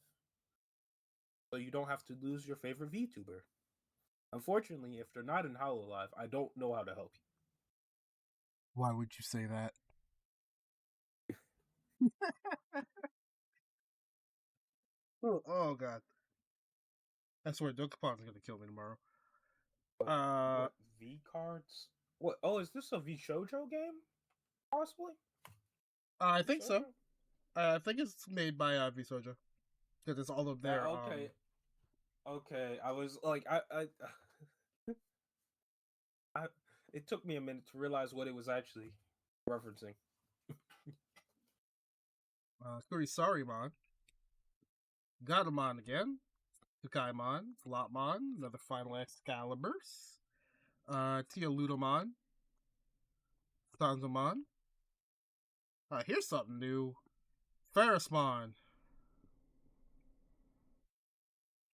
so you don't have to lose your favorite VTuber. Unfortunately, if they're not in Hollow Live, I don't know how to help you. Why would you say that? Oh god. I swear Dokapon's gonna kill me tomorrow. What V cards? What? Oh, is this a V Shoujo game? Possibly. I V think so. Shoujo. I think it's made by Visoja. Because it's all of their Okay. Okay. I was like, I. It took me a minute to realize what it was actually referencing. Kurisarimon, Gatomon again, Tsukaimon, Flopmon, another Final Excaliburs, Teoludomon, Stanzomon. Here's something new. Ferrismon.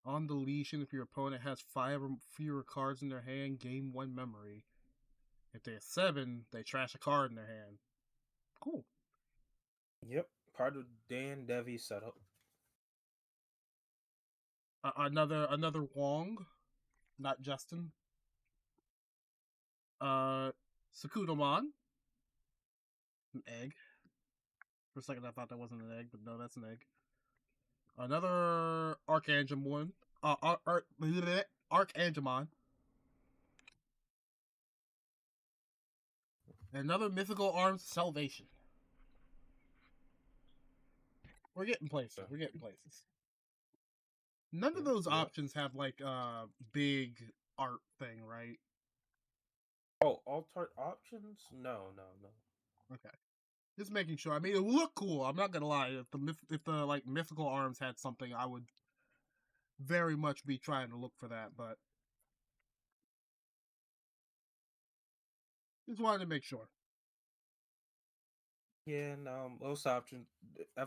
On deletion, if your opponent has 5 or fewer cards in their hand, gain 1 memory. If they have 7, they trash a card in their hand. Cool. Yep. Part of Dan Devi setup. Another Wong, not Justin. Sakudomon, an egg. For a second, I thought that wasn't an egg, but no, that's an egg. Another Archangemon. Archangemon. Another Mythical Arms Salvation. We're getting places. We're getting places. None of those Yep. options have like big art thing, right? Oh, alternate options? No, no, no. Okay. Just making sure. I mean, it will look cool. I'm not gonna lie. If the like mythical arms had something, I would very much be trying to look for that. But just wanted to make sure. Yeah, no, most options. I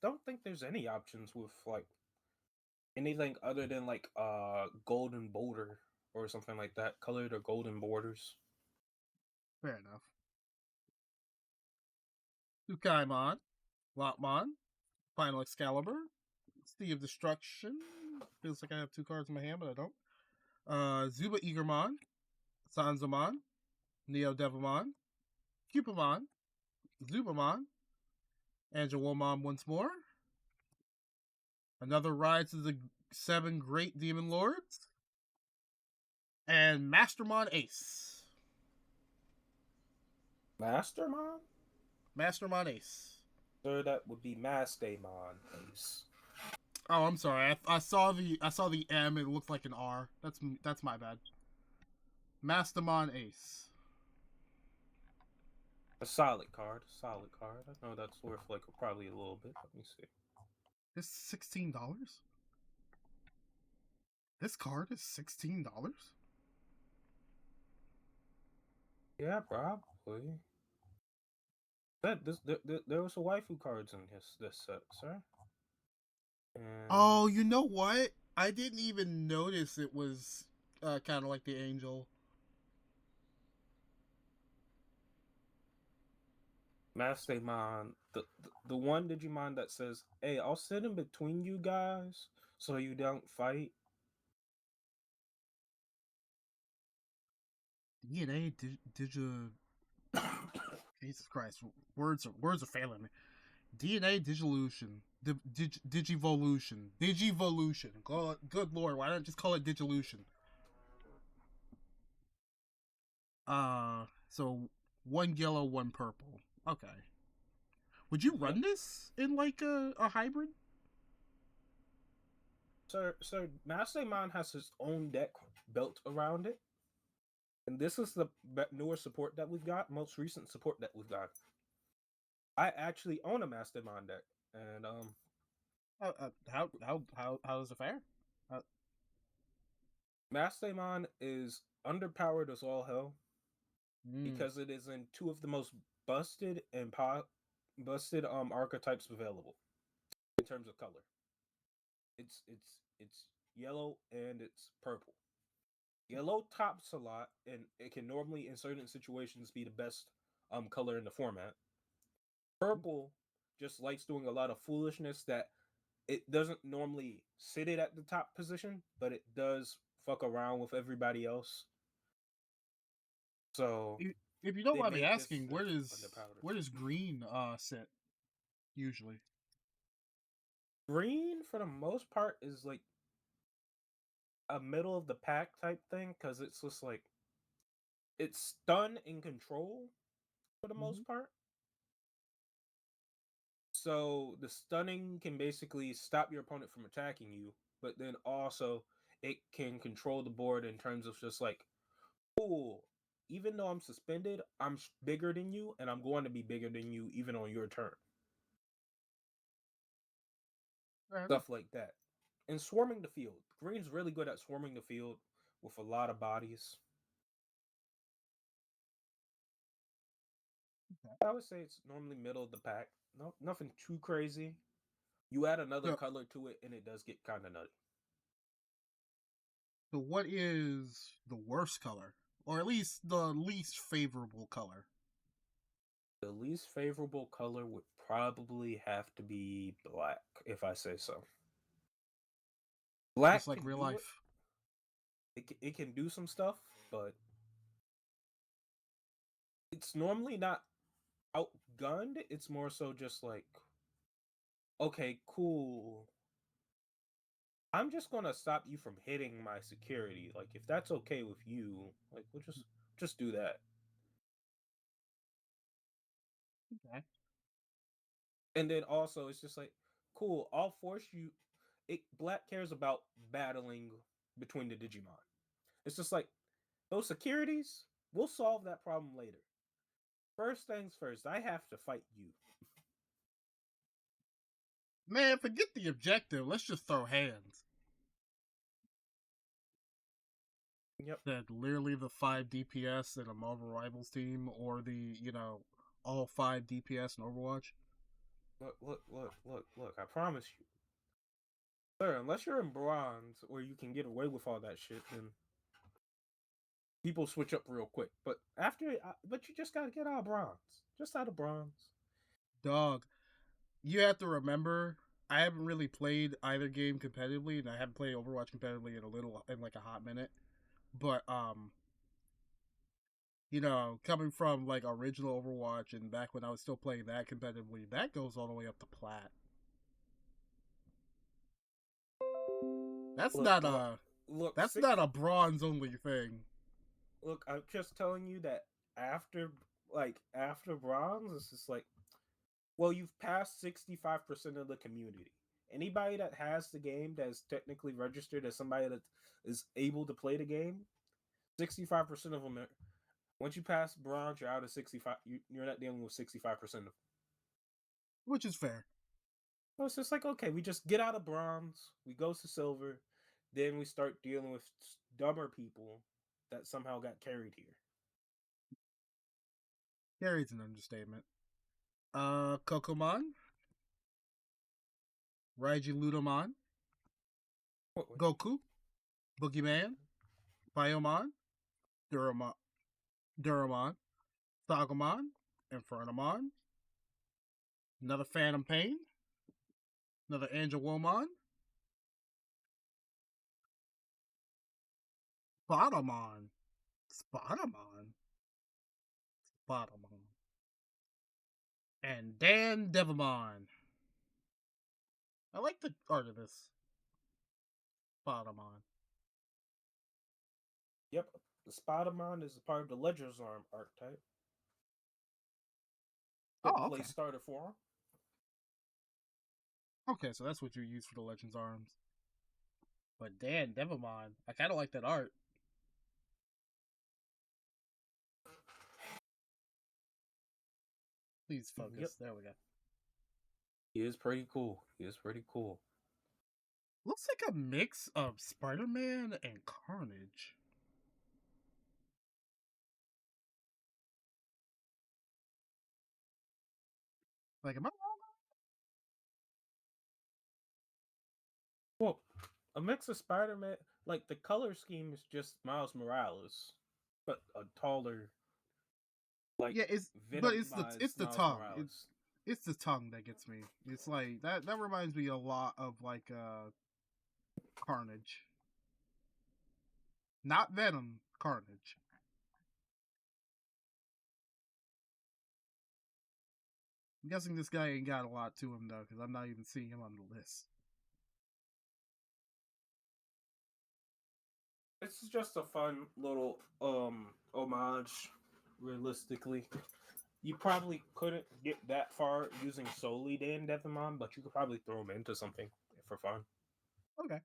don't think there's any options with like anything other than like golden border or something like that, colored or golden borders. Fair enough. Tsukaimon, Lopmon, Final Excalibur, Sea of Destruction. Feels like I have 2 cards in my hand, but I don't. Zuba Eagermon, Sanzamon, Neo Devamon, Cupamon, Zubamon, Angelomon once more. Another Rise of the 7 Great Demon Lords. And Mastermon Ace. Mastermon? Mastermon Ace. Sir, that would be Mastamon Ace. Oh, I'm sorry. I saw the M. It looked like an R. That's my bad. Mastermon Ace. A solid card, a solid card. I know that's worth like probably a little bit. Let me see. This $16. This card is $16. Yeah, probably. There was a waifu cards in this set, sir. And Oh, you know what? I didn't even notice it was kind of like the angel. Mastamon, the one Digimon that says, "Hey, I'll sit in between you guys so you don't fight." DNA digi. Jesus Christ, words are failing me. DNA Digivolution. Digivolution. Digivolution. Good lord, why not just call it Digivolution? So 1 yellow, 1 purple. Okay. Would you run Yep. this in like a hybrid? So Mastamon has his own deck built around it, and this is the newer support that we've got, most recent support that we've got. I actually own a Mastamon deck, and How does it fare? Uh, Mastamon is underpowered as all hell mm, because it is in two of the most busted and busted archetypes available in terms of color. It's yellow and it's purple. Yellow tops a lot, and it can normally, in certain situations, be the best color in the format. Purple just likes doing a lot of foolishness that it doesn't normally sit it at the top position, but it does fuck around with everybody else. So If you don't they mind me made this asking, stuff underpowered. where does green sit usually? Green, for the most part, is like a middle of the pack type thing because it's just like it's stun and control for the Mm-hmm. most part. So the stunning can basically stop your opponent from attacking you, but then also it can control the board in terms of just like, cool, even though I'm suspended, I'm bigger than you, and I'm going to be bigger than you even on your turn. Fair enough. Stuff like that. And swarming the field. Green's really good at swarming the field with a lot of bodies. Okay. I would say it's normally middle of the pack. No, nothing too crazy. You add another So, color to it, and it does get kind of nutty. so what is the worst color, or at least the least favorable color? The least favorable color would probably have to be black, if I say so. Just Black like can real do it. life. It can do some stuff, but it's normally not outgunned. It's more so just like, okay, cool. I'm just gonna stop you from hitting my security. Like, if that's okay with you, like, we'll just do that. Okay. And then also, it's just like, cool. I'll force you. It Black cares about battling between the Digimon. It's just like those securities. We'll solve that problem later. First things first. I have to fight you. Man, forget the objective. Let's just throw hands. Yep. That literally the 5 DPS in a Marvel Rivals team, or the all 5 DPS in Overwatch. Look. I promise you, sir. Unless you're in bronze, where you can get away with all that shit, then people switch up real quick. But but you just gotta get out of bronze. Just out of bronze. Dog, you have to remember, I haven't really played either game competitively, and I haven't played Overwatch competitively in like a hot minute. But coming from like original Overwatch and back when I was still playing that competitively, that goes all the way up to plat. That's Look, not look, a look. that's not Six. a bronze only thing. Look, I'm just telling you that after, after bronze, it's just like, well, you've passed 65% of the community. Anybody that has the game that is technically registered as somebody that is able to play the game, 65% of them are. Once you pass bronze, you're out of 65. You're not dealing with 65% of. Which is fair. So it's just like, okay, we just get out of bronze, we go to silver, then we start dealing with dumber people that somehow got carried here. Carries an understatement. Kokomon, Raiji Ludomon, What? Goku, Boogeyman, Biomon, Duramon, Duramon, Sagamon, Infernamon, another Phantom Pain, another Angelwomon, Spotamon, Spotamon, Spotamon, and Dan Devamon. I like the art of this Spotamon. Yep, the Spider-Man is a part of the Ledger's Arm archetype. Good Oh, place okay. starter for him. Okay, so that's what you use for the Legends Arms. But Dan Devamon, I kind of like that art. Please Yep, focus. There we go. he is pretty cool. He is pretty cool. Looks like a mix of Spider-Man and Carnage. Like, am I wrong? Well, a mix of Spider-Man. Like the color scheme is just Miles Morales, but a taller, like Yeah, but it's Venomized the Miles tongue. Morales. It's the tongue that gets me. It's like that reminds me a lot of like Carnage. Not Venom, Carnage. I'm guessing this guy ain't got a lot to him though, because I'm not even seeing him on the list. It's just a fun little homage. Realistically, you probably couldn't get that far using solely Dan Devimon, but you could probably throw him into something for fun. Okay.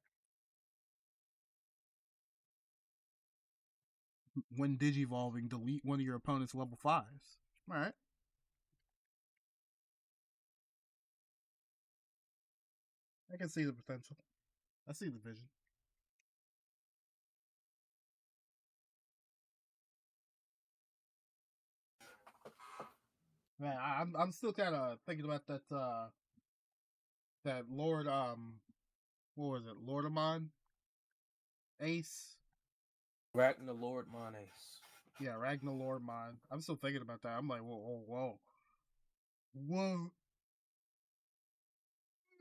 When digivolving, delete one of your opponent's level 5s. Alright. I can see the potential. I see the vision. Man, I'm still kind of thinking about that Lord what was it, Lord Amon Ace? Ragnar Lord Monace. Yeah, Ragnar Lord Mon. I'm still thinking about that. I'm like, whoa, whoa.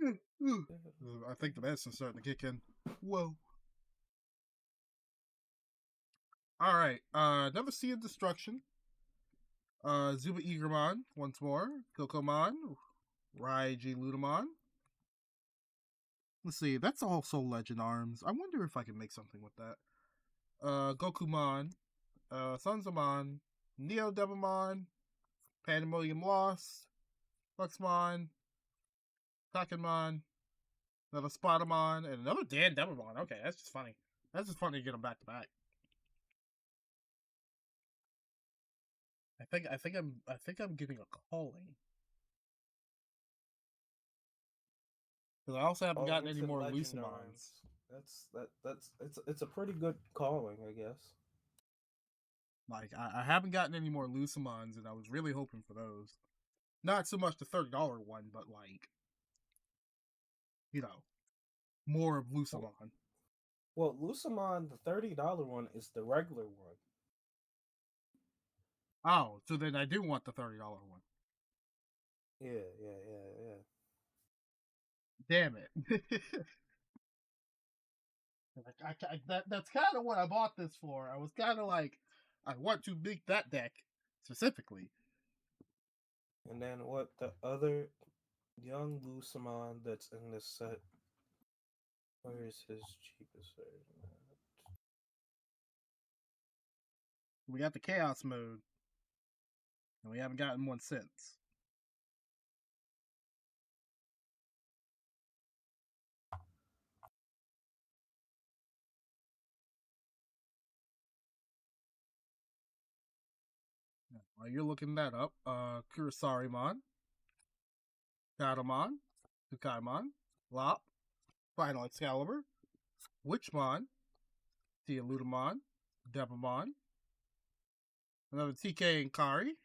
I think the medicine's starting to kick in. Whoa. All right. Another Sea of Destruction. Zuba Eagermon once more. Kokomon. Raiji Ludamon. Let's see. That's also Legend Arms. I wonder if I can make something with that. Gokumon. Sunzamon. Neo Devimon. Pandemonium Lost. Fluxmon. Takenmon. Another Spidermon. And another Dan Devimon. Okay, that's just funny. That's just funny to get them back to back. I think I'm getting a calling. Because I also haven't gotten Calling any to more Legend Lucamons. Arms. That's it's a pretty good calling, I guess. Like I haven't gotten any more Lucamons, and I was really hoping for those. Not so much the $30 one, but like you know more of Well, Lucamon. well, Lucamon, the $30 one is the regular one. Oh, so then I do want the $30 one. Yeah. Damn it! That's kind of what I bought this for. I was kind of like, I want to make that deck specifically. And then what the other young Lucamon that's in this set? Where is his cheapest version? We got the Chaos mode, and we haven't gotten one since. While you're looking that up, Kurisarimon, Gatomon, Tukaimon, Lop, Final Excalibur, Witchmon, Theoludamon, Devamon, another TK and Kari.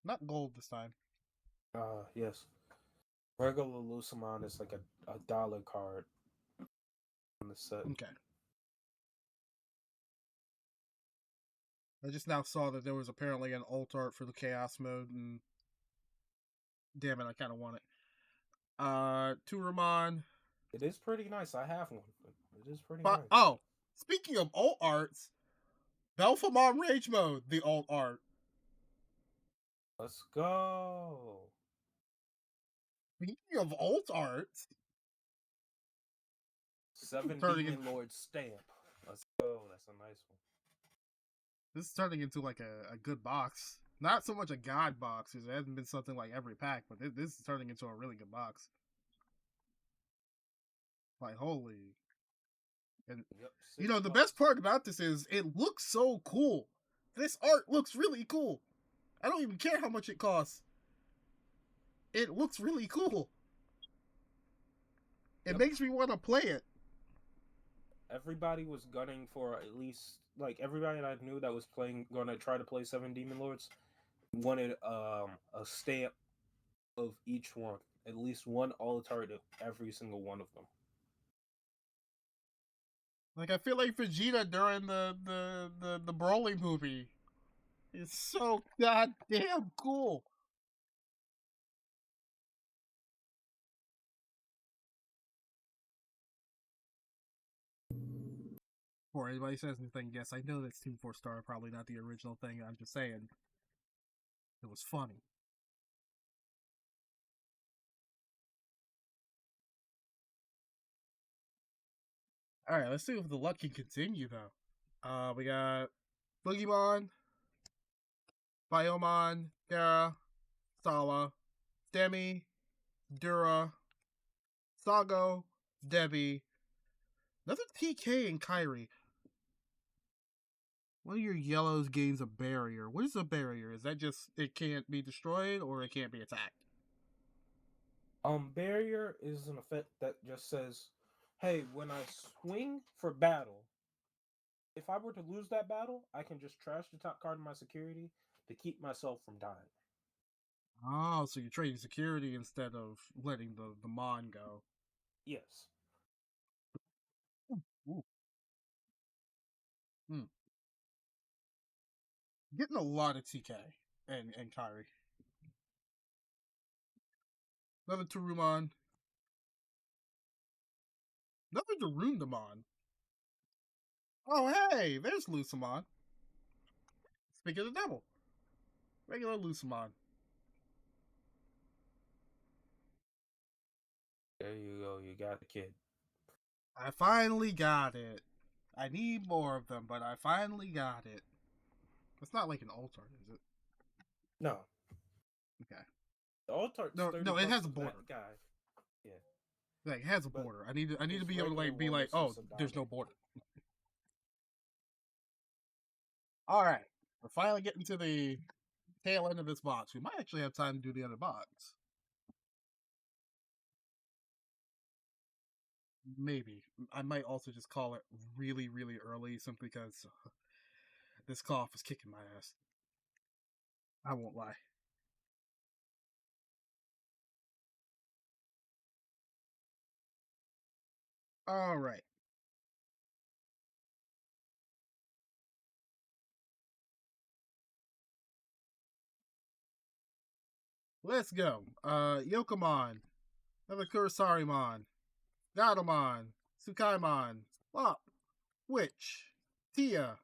Not gold this time. Yes. Regular Lucamon is like a dollar card on the set. Okay. I just now saw that there was apparently an alt art for the Chaos mode, and damn it, I kind of want it. Turamon. It is pretty nice. I have one. It is pretty nice. Oh, speaking of alt arts, Belfamon Rage mode, the alt art. Let's go. Speaking of alt arts, 7 turning in, Demon Lord stamp. Let's go. That's a nice one. this is turning into like a good box. Not so much a god box, because it hasn't been something like every pack, but this is turning into a really good box. Like, holy. And, Yep. the $6. best part about this is it looks so cool. This art looks really cool. I don't even care how much it costs. It looks really cool. It makes me want to play it. Everybody was gunning for at least everybody that I knew that was gonna try to play 7 Demon Lords wanted a stamp of each one, at least one alternative every single one of them. Like I feel like Vegeta during the Broly movie. It's so goddamn cool. Before anybody says anything, yes, I know that's Team Four Star, probably not the original thing. I'm just saying it was funny. All right, let's see if the luck can continue though. We got Boogiemon, Biomon, Gara, Sala, Demi, Dura, Sago, Debbie, another TK, and Kyrie. One of your yellows gains a barrier. What is a barrier? Is that just it can't be destroyed or it can't be attacked? Barrier is an effect that just says, "Hey, when I swing for battle, if I were to lose that battle, I can just trash the top card in my security to keep myself from dying." Oh, so you're trading security instead of letting the Mon go. Yes. Ooh. Hmm. Getting a lot of TK and Kyrie. Another Tarumon. Another Darundamon. Oh, hey, there's Lucamon. Speaking of the devil, regular Lucamon. There you go. You got the kid. I finally got it. I need more of them, but I finally got it. It's not like an alt-art, is it? No. Okay. The alt art's No, 30 no, it bucks has a of border. that guy. Yeah. Like, it has a But border. I need to his be able to regular like be one like, is oh, just a there's no dollar. border. All right, we're finally getting to the tail end of this box. We might actually have time to do the other box. Maybe. I might also just call it really, really early simply because this cough is kicking my ass. I won't lie. All right. Let's go. Yokomon, another Kurisarimon, Gatomon, Tsukaimon, Lop, Witch, Tia,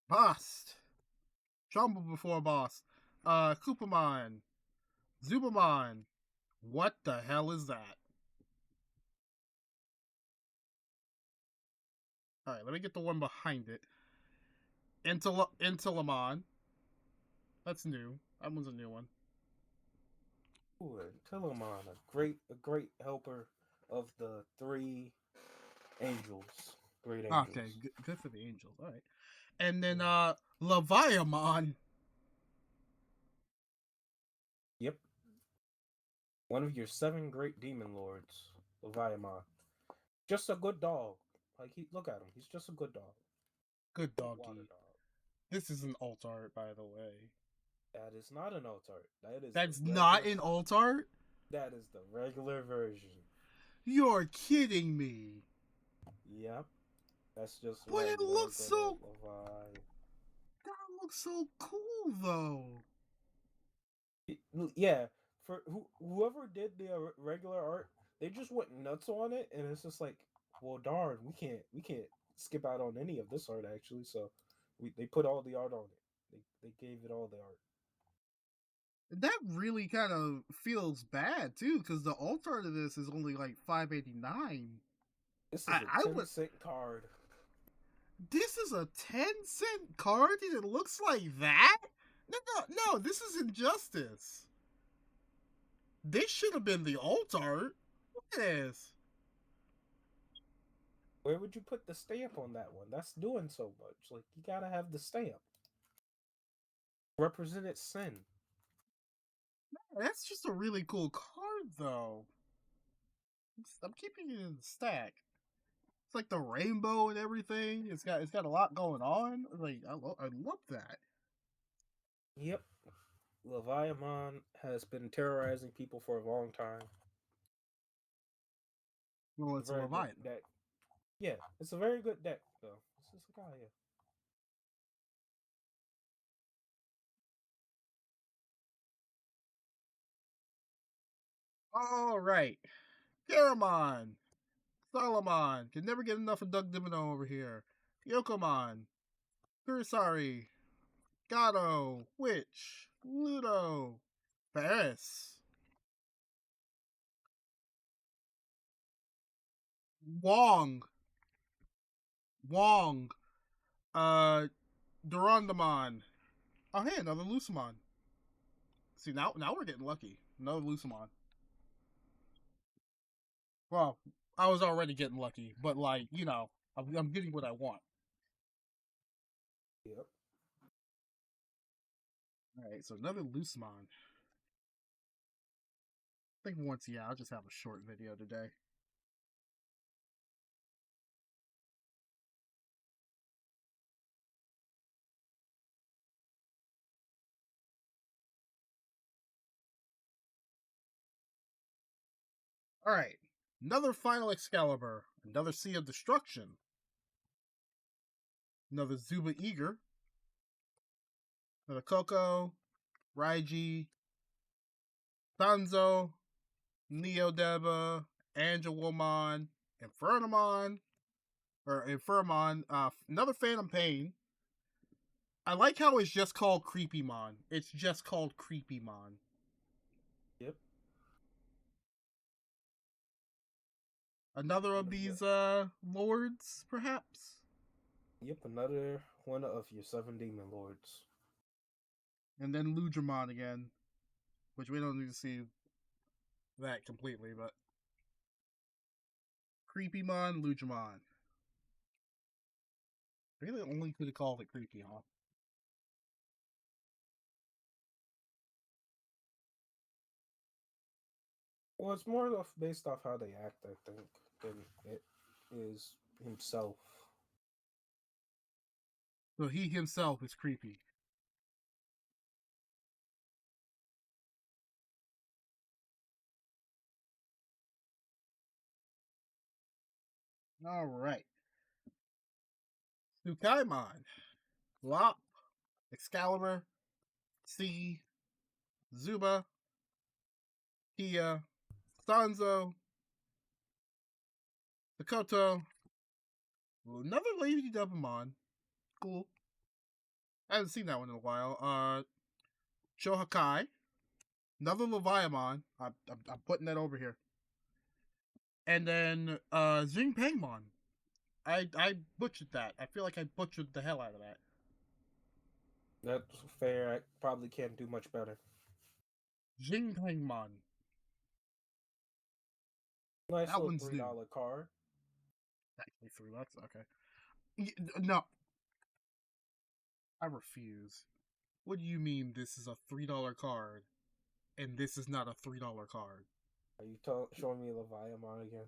Bast, Trumble before boss, Koopamon, Zubamon. What the hell is that? Alright, let me get the one behind it. Intilamon. That's new. That one's a new one. Ooh, and Tillamon, a great helper of the three angels. Great Okay, angels. good for the angels. Alright. And then Yeah. Leviamon. Yep. One of your seven great demon lords, Leviathan. Just a good dog. Like he look at him. He's just a good dog. Good Good water doggy. dog. This is an alt art, by the way. That is not an alt art. That is the That's not regular an alt art? that is the regular version. You're kidding me. Yep. That's just But it regular looks good old so Levi. that looks so cool though. Yeah, for whoever did the regular art, they just went nuts on it, and it's just like, well, darn, we can't skip out on any of this art actually. So, they put all the art on it. They gave it all the art. That really kind of feels bad too, because the alt art of this is only like 5.89. This is a I would. 10-cent card. This is a 10-cent card and it looks like that. No, no, no. This is injustice. This should have been the alt art. Look at this. Where would you put the stamp on that one? That's doing so much. Like you gotta have the stamp. Represented sin. That's just a really cool card, though. I'm keeping it in the stack. It's like the rainbow and everything. It's got a lot going on. Like I love that. Yep. Leviathan has been terrorizing people for a long time. Well, it's a Very good Leviathan. deck. Yeah, it's a very good deck though. It's just like, oh yeah. All right. Garamon. Solomon. Can never get enough of Doug Dimino over here. Yokomon. Kurisari. Gato. Witch. Ludo. Ferris. Wong. Wong. Uh, Durandamon. Oh, hey, another Lucamon. See, now we're getting lucky. Another Lucamon. Well, I was already getting lucky, but like, I'm getting what I want. Yep. All right, so another Lucamon. I think once, yeah, I'll just have a short video today. All right, another final Excalibur, another Sea of Destruction, another Zuba Eager, another Coco, Raiji, Sanzo, Neodeba, Angelomon, Infernamon, or Infirmon, another Phantom Pain. I like how it's just called Creepymon. It's just called Creepymon. Yep. Another of Yep. these lords, perhaps? Yep. Another one of your 7 demon lords. And then Ludramon again, which we don't need to see that completely, but Creepymon, Ludramon. Really only could have called it Creepy, huh? Well, it's more of based off how they act, I think, than it is himself. So he himself is creepy. All right. Tsukaimon, Lop, Excalibur, C, Zuba, Kia, Sanzo, Makoto, another Lady Devamon. Cool. I haven't seen that one in a while. Shohakai, another Leviamon. I'm putting that over here. And then Xing Pangmon. I butchered that. I feel like I butchered the hell out of that. That's fair. I probably can't do much better. Xing Pangmon. Nice That little one's three new. dollar card. Actually, $3. Okay. No, I refuse. What do you mean this is a $3 card and this is not a $3 card? Are you showing me Leviamon again?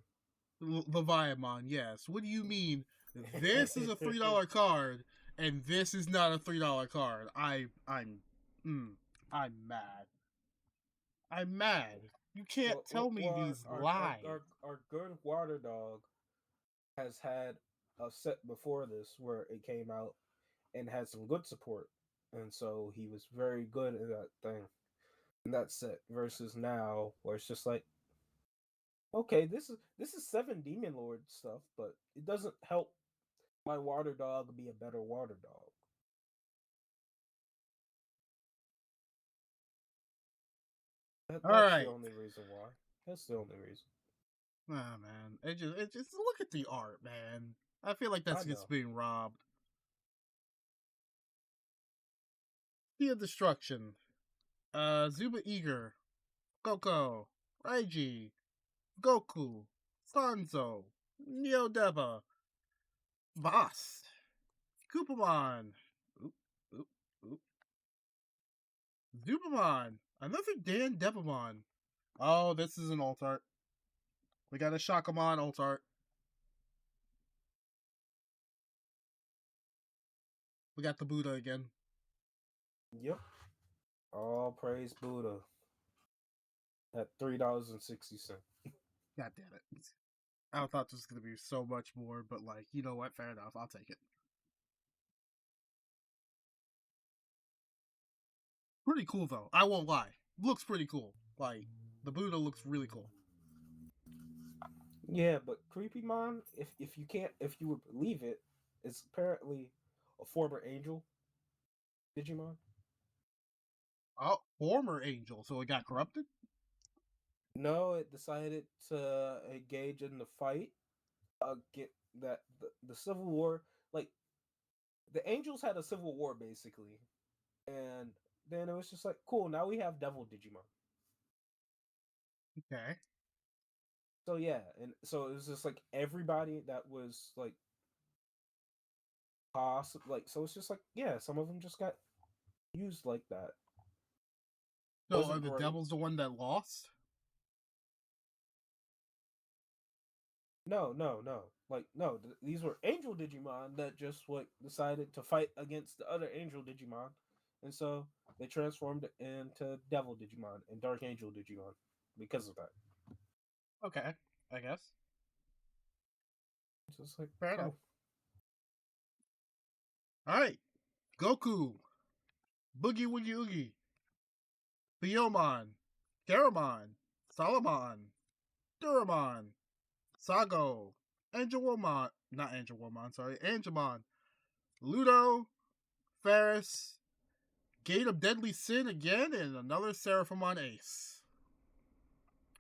Leviamon, yes. What do you mean this is a $3 card and this is not a $3 card? I'm mad. I'm mad. You can't tell me these lies. Our good water dog has had a set before this where it came out and had some good support, and so he was very good in that thing in that set. Versus now, where it's just like, okay, this is 7 demon lord stuff, but it doesn't help my water dog be a better water dog. All That's the right. only reason why. That's the only reason. Ah, man. It just look at the art, man. I feel like I that's just know. being robbed. Sea of Destruction. Zuba Eager. Coco. Raiji. Goku. Sanzo. Neodeba. Voss. Koopamon. Oop, oop, oop. Zubamon. Another Dan Devamon. Oh, this is an alt art. We got a Shakamon alt art. We got the Buddha again. Yep. All praise Buddha at $3.60. God damn it. I thought this was gonna be so much more, but like, you know what? Fair enough. I'll take it. Pretty cool though. I won't lie. Looks pretty cool. Like the Buddha looks really cool. Yeah, but Creepymon, if you would believe it, is apparently a former angel Digimon. Oh, former angel, so it got corrupted. No, it decided to engage in the fight. Get that the Civil War, like the angels had a civil war basically, and then it was just like cool. Now we have Devil Digimon. Okay. So yeah, and so it was just like everybody that was like like so it's just like yeah, some of them just got used like that. So are Wasn't the great. devils the one that lost? No, no, no. Like no, these were Angel Digimon that just like decided to fight against the other Angel Digimon, and so they transformed into Devil Digimon and Dark Angel Digimon because of that. Okay, I guess. It's just like Fair enough. cool. All right, Goku, Boogie Woogie Oogie, Biomon, Garamon, Solomon, Duramon, Sago, Angelomon, not Angelomon, sorry, Angemon, Ludo, Ferris, Gate of Deadly Sin again, and another Seraphimon Ace.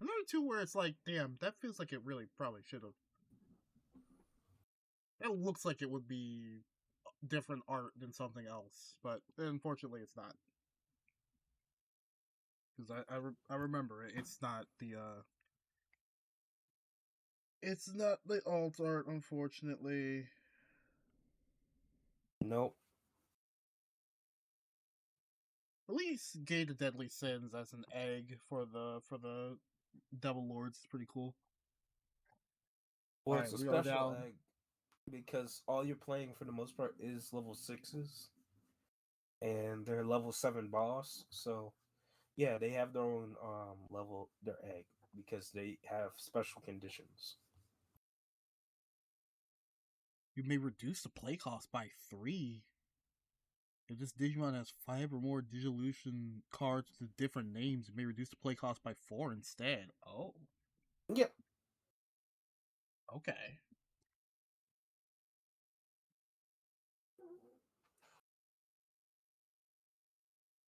Another two where it's like, damn, that feels like it really probably should have. It looks like it would be different art than something else, but unfortunately, it's not. Because I remember it. It's not the alt art, unfortunately. Nope. At least Gate of Deadly Sins as an egg for the Devil Lords is pretty cool. All Well, it's right, a we are special down. egg because all you're playing for the most part is level sixes, and they're level seven boss. So yeah, they have their own level, their egg because they have special conditions. You may reduce the play cost by 3. If this Digimon has 5 or more Digivolution cards with different names, it may reduce the play cost by 4 instead. Oh, Yep. okay.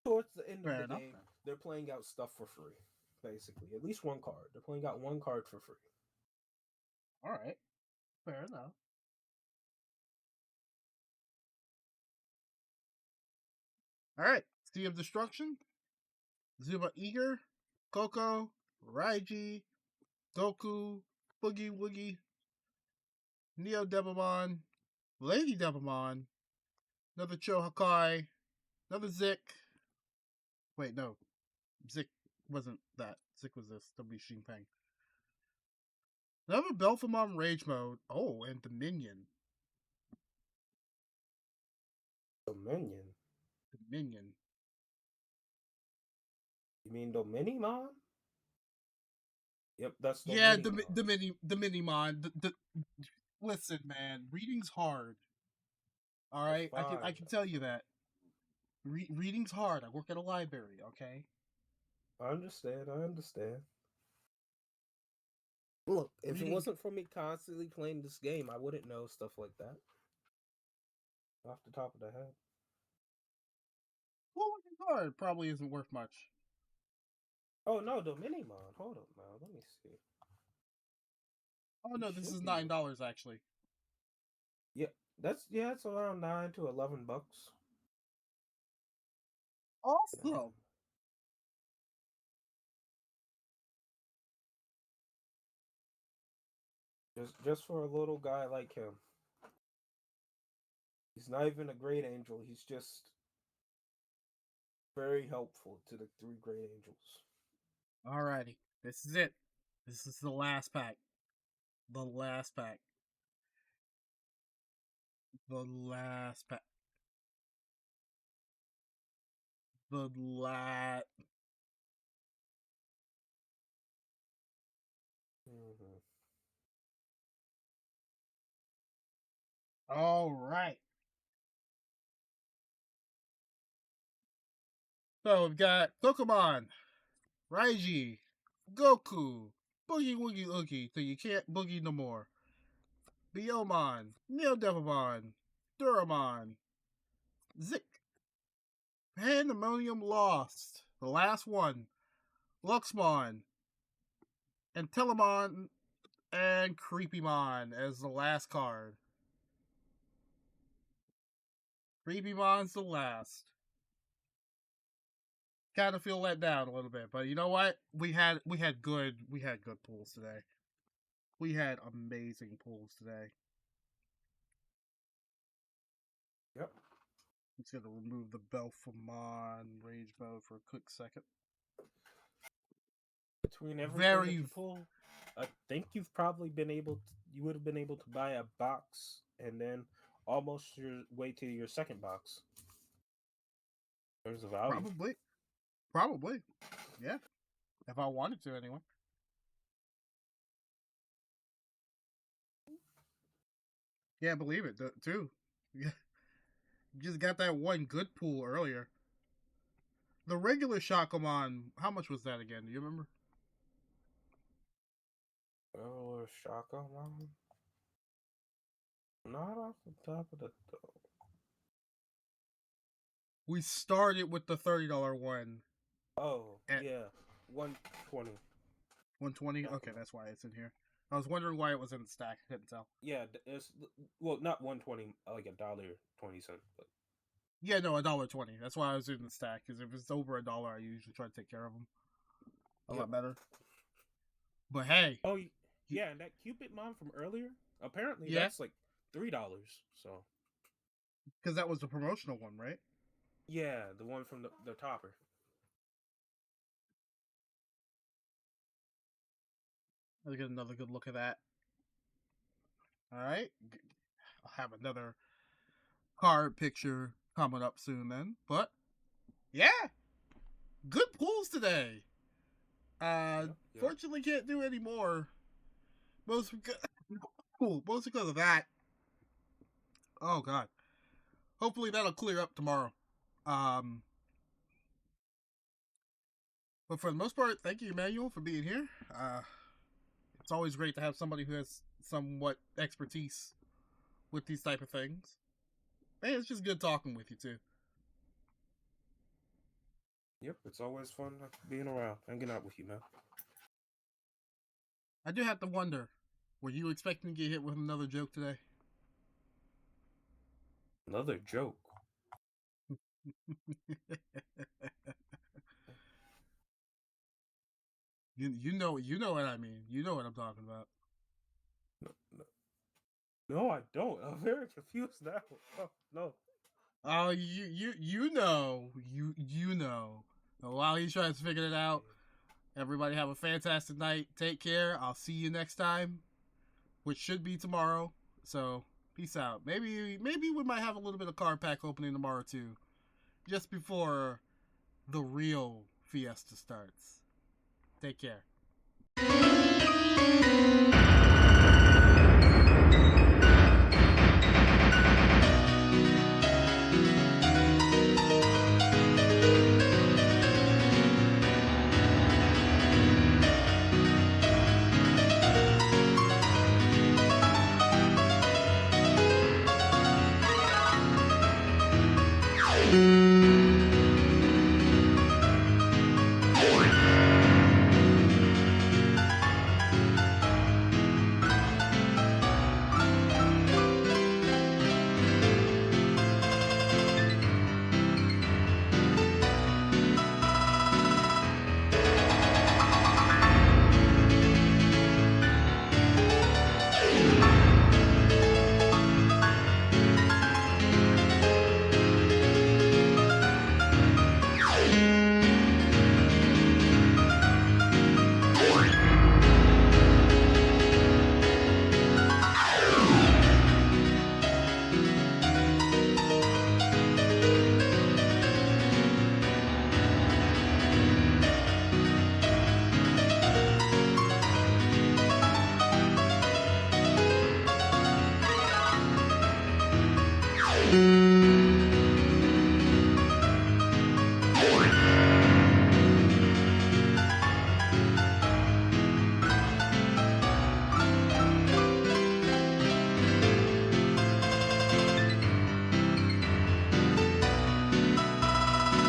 Towards the end of Fair the enough. game, they're playing out stuff for free. Basically, at least one card. They're playing out one card for free. All right. Fair enough. All right. Sea of Destruction, Zuba Eager, Coco, Raiji, Goku, Boogie Woogie, Neo Devamon, Lady Devamon, another Cho Hakai, another Zik. Wait, no. Zik wasn't that. Zik was this. W Shinpeng. Another Belphamon Rage Mode. Oh, and Dominion. Dominion. Dominion. You mean Dominimon? Yep, that's Yeah, Dominimon. the Minimon. Listen, man, reading's hard. All That's right, I fine. can tell That's you that reading's hard. I work at a library. Okay, I understand. I understand. Look, if it reading. wasn't for me constantly playing this game, I wouldn't know stuff like that off the top of the head. Well, working hard probably isn't worth much. Oh no, Dominimon. Hold up now. Let me see. Oh It no, this should is be worth. $9 actually. Yeah, it's around $9 to $11. Awesome. Um, just for a little guy like him. He's not even a great angel. He's just very helpful to the three great angels. Alrighty, this is it. This is the last pack. The last pack. The last pack. The last. Mm-hmm. All right. So we've got Pokemon, Raiji, Goku, Boogie Woogie Oogie, till you can't boogie no more. Biomon, Neodevamon, Duramon, Zik, Pandemonium Lost, the last one, Luxmon, and Telemon and Creepymon as the last card. Creepymon's the last. Kind of feel let down a little bit, but you know what? We had good pulls today. We had amazing pulls today. Yep. I'm just gonna remove the Belfamon rage mode for a quick second. Between everything that Very you pull, I think you've probably been able to, you would have been able to buy a box and then almost your way to your second box. There's a value. probably, yeah. If I wanted to, anyway. Yeah, believe it too. Yeah, just got that one good pool earlier. The regular Shakomon, how much was that again? Do you remember? Oh, Shaka Mom. Not off the top of the dome. We started with the $30 one Oh, at yeah. 120. 120. Okay, that's why it's in here. I was wondering why it was in the stack. I couldn't tell. Yeah, it's well, not 120, like $1.20, but Yeah, no, $1.20. That's why I was in the stack. Because if it's over $1, I usually try to take care of them a yep. lot better. But hey, Oh, yeah, and that Cupid mom from earlier, apparently yeah, that's like $3. So because that was the promotional one, right? yeah, the one from the topper. Let's get another good look at that. All right, I'll have another card picture coming up soon then. But yeah, good pulls today. Yep, yep. Fortunately, can't do any more. Most because, mostly because of that. Oh god. Hopefully that'll clear up tomorrow. Um, but for the most part, thank you, Emmanuel, for being here. It's always great to have somebody who has somewhat expertise with these type of things. And it's just good talking with you too. Yep, it's always fun being around, hanging out with you, man. I do have to wonder, were you expecting to get hit with another joke today? Another joke. you know what I mean. You know what I'm talking about. No, no, no, I don't. I'm very confused now. Oh, no. Oh, you know. While he tries to figure it out, everybody have a fantastic night. Take care. I'll see you next time, which should be tomorrow. So peace out. Maybe we might have a little bit of card pack opening tomorrow too, just before the real fiesta starts. Take care.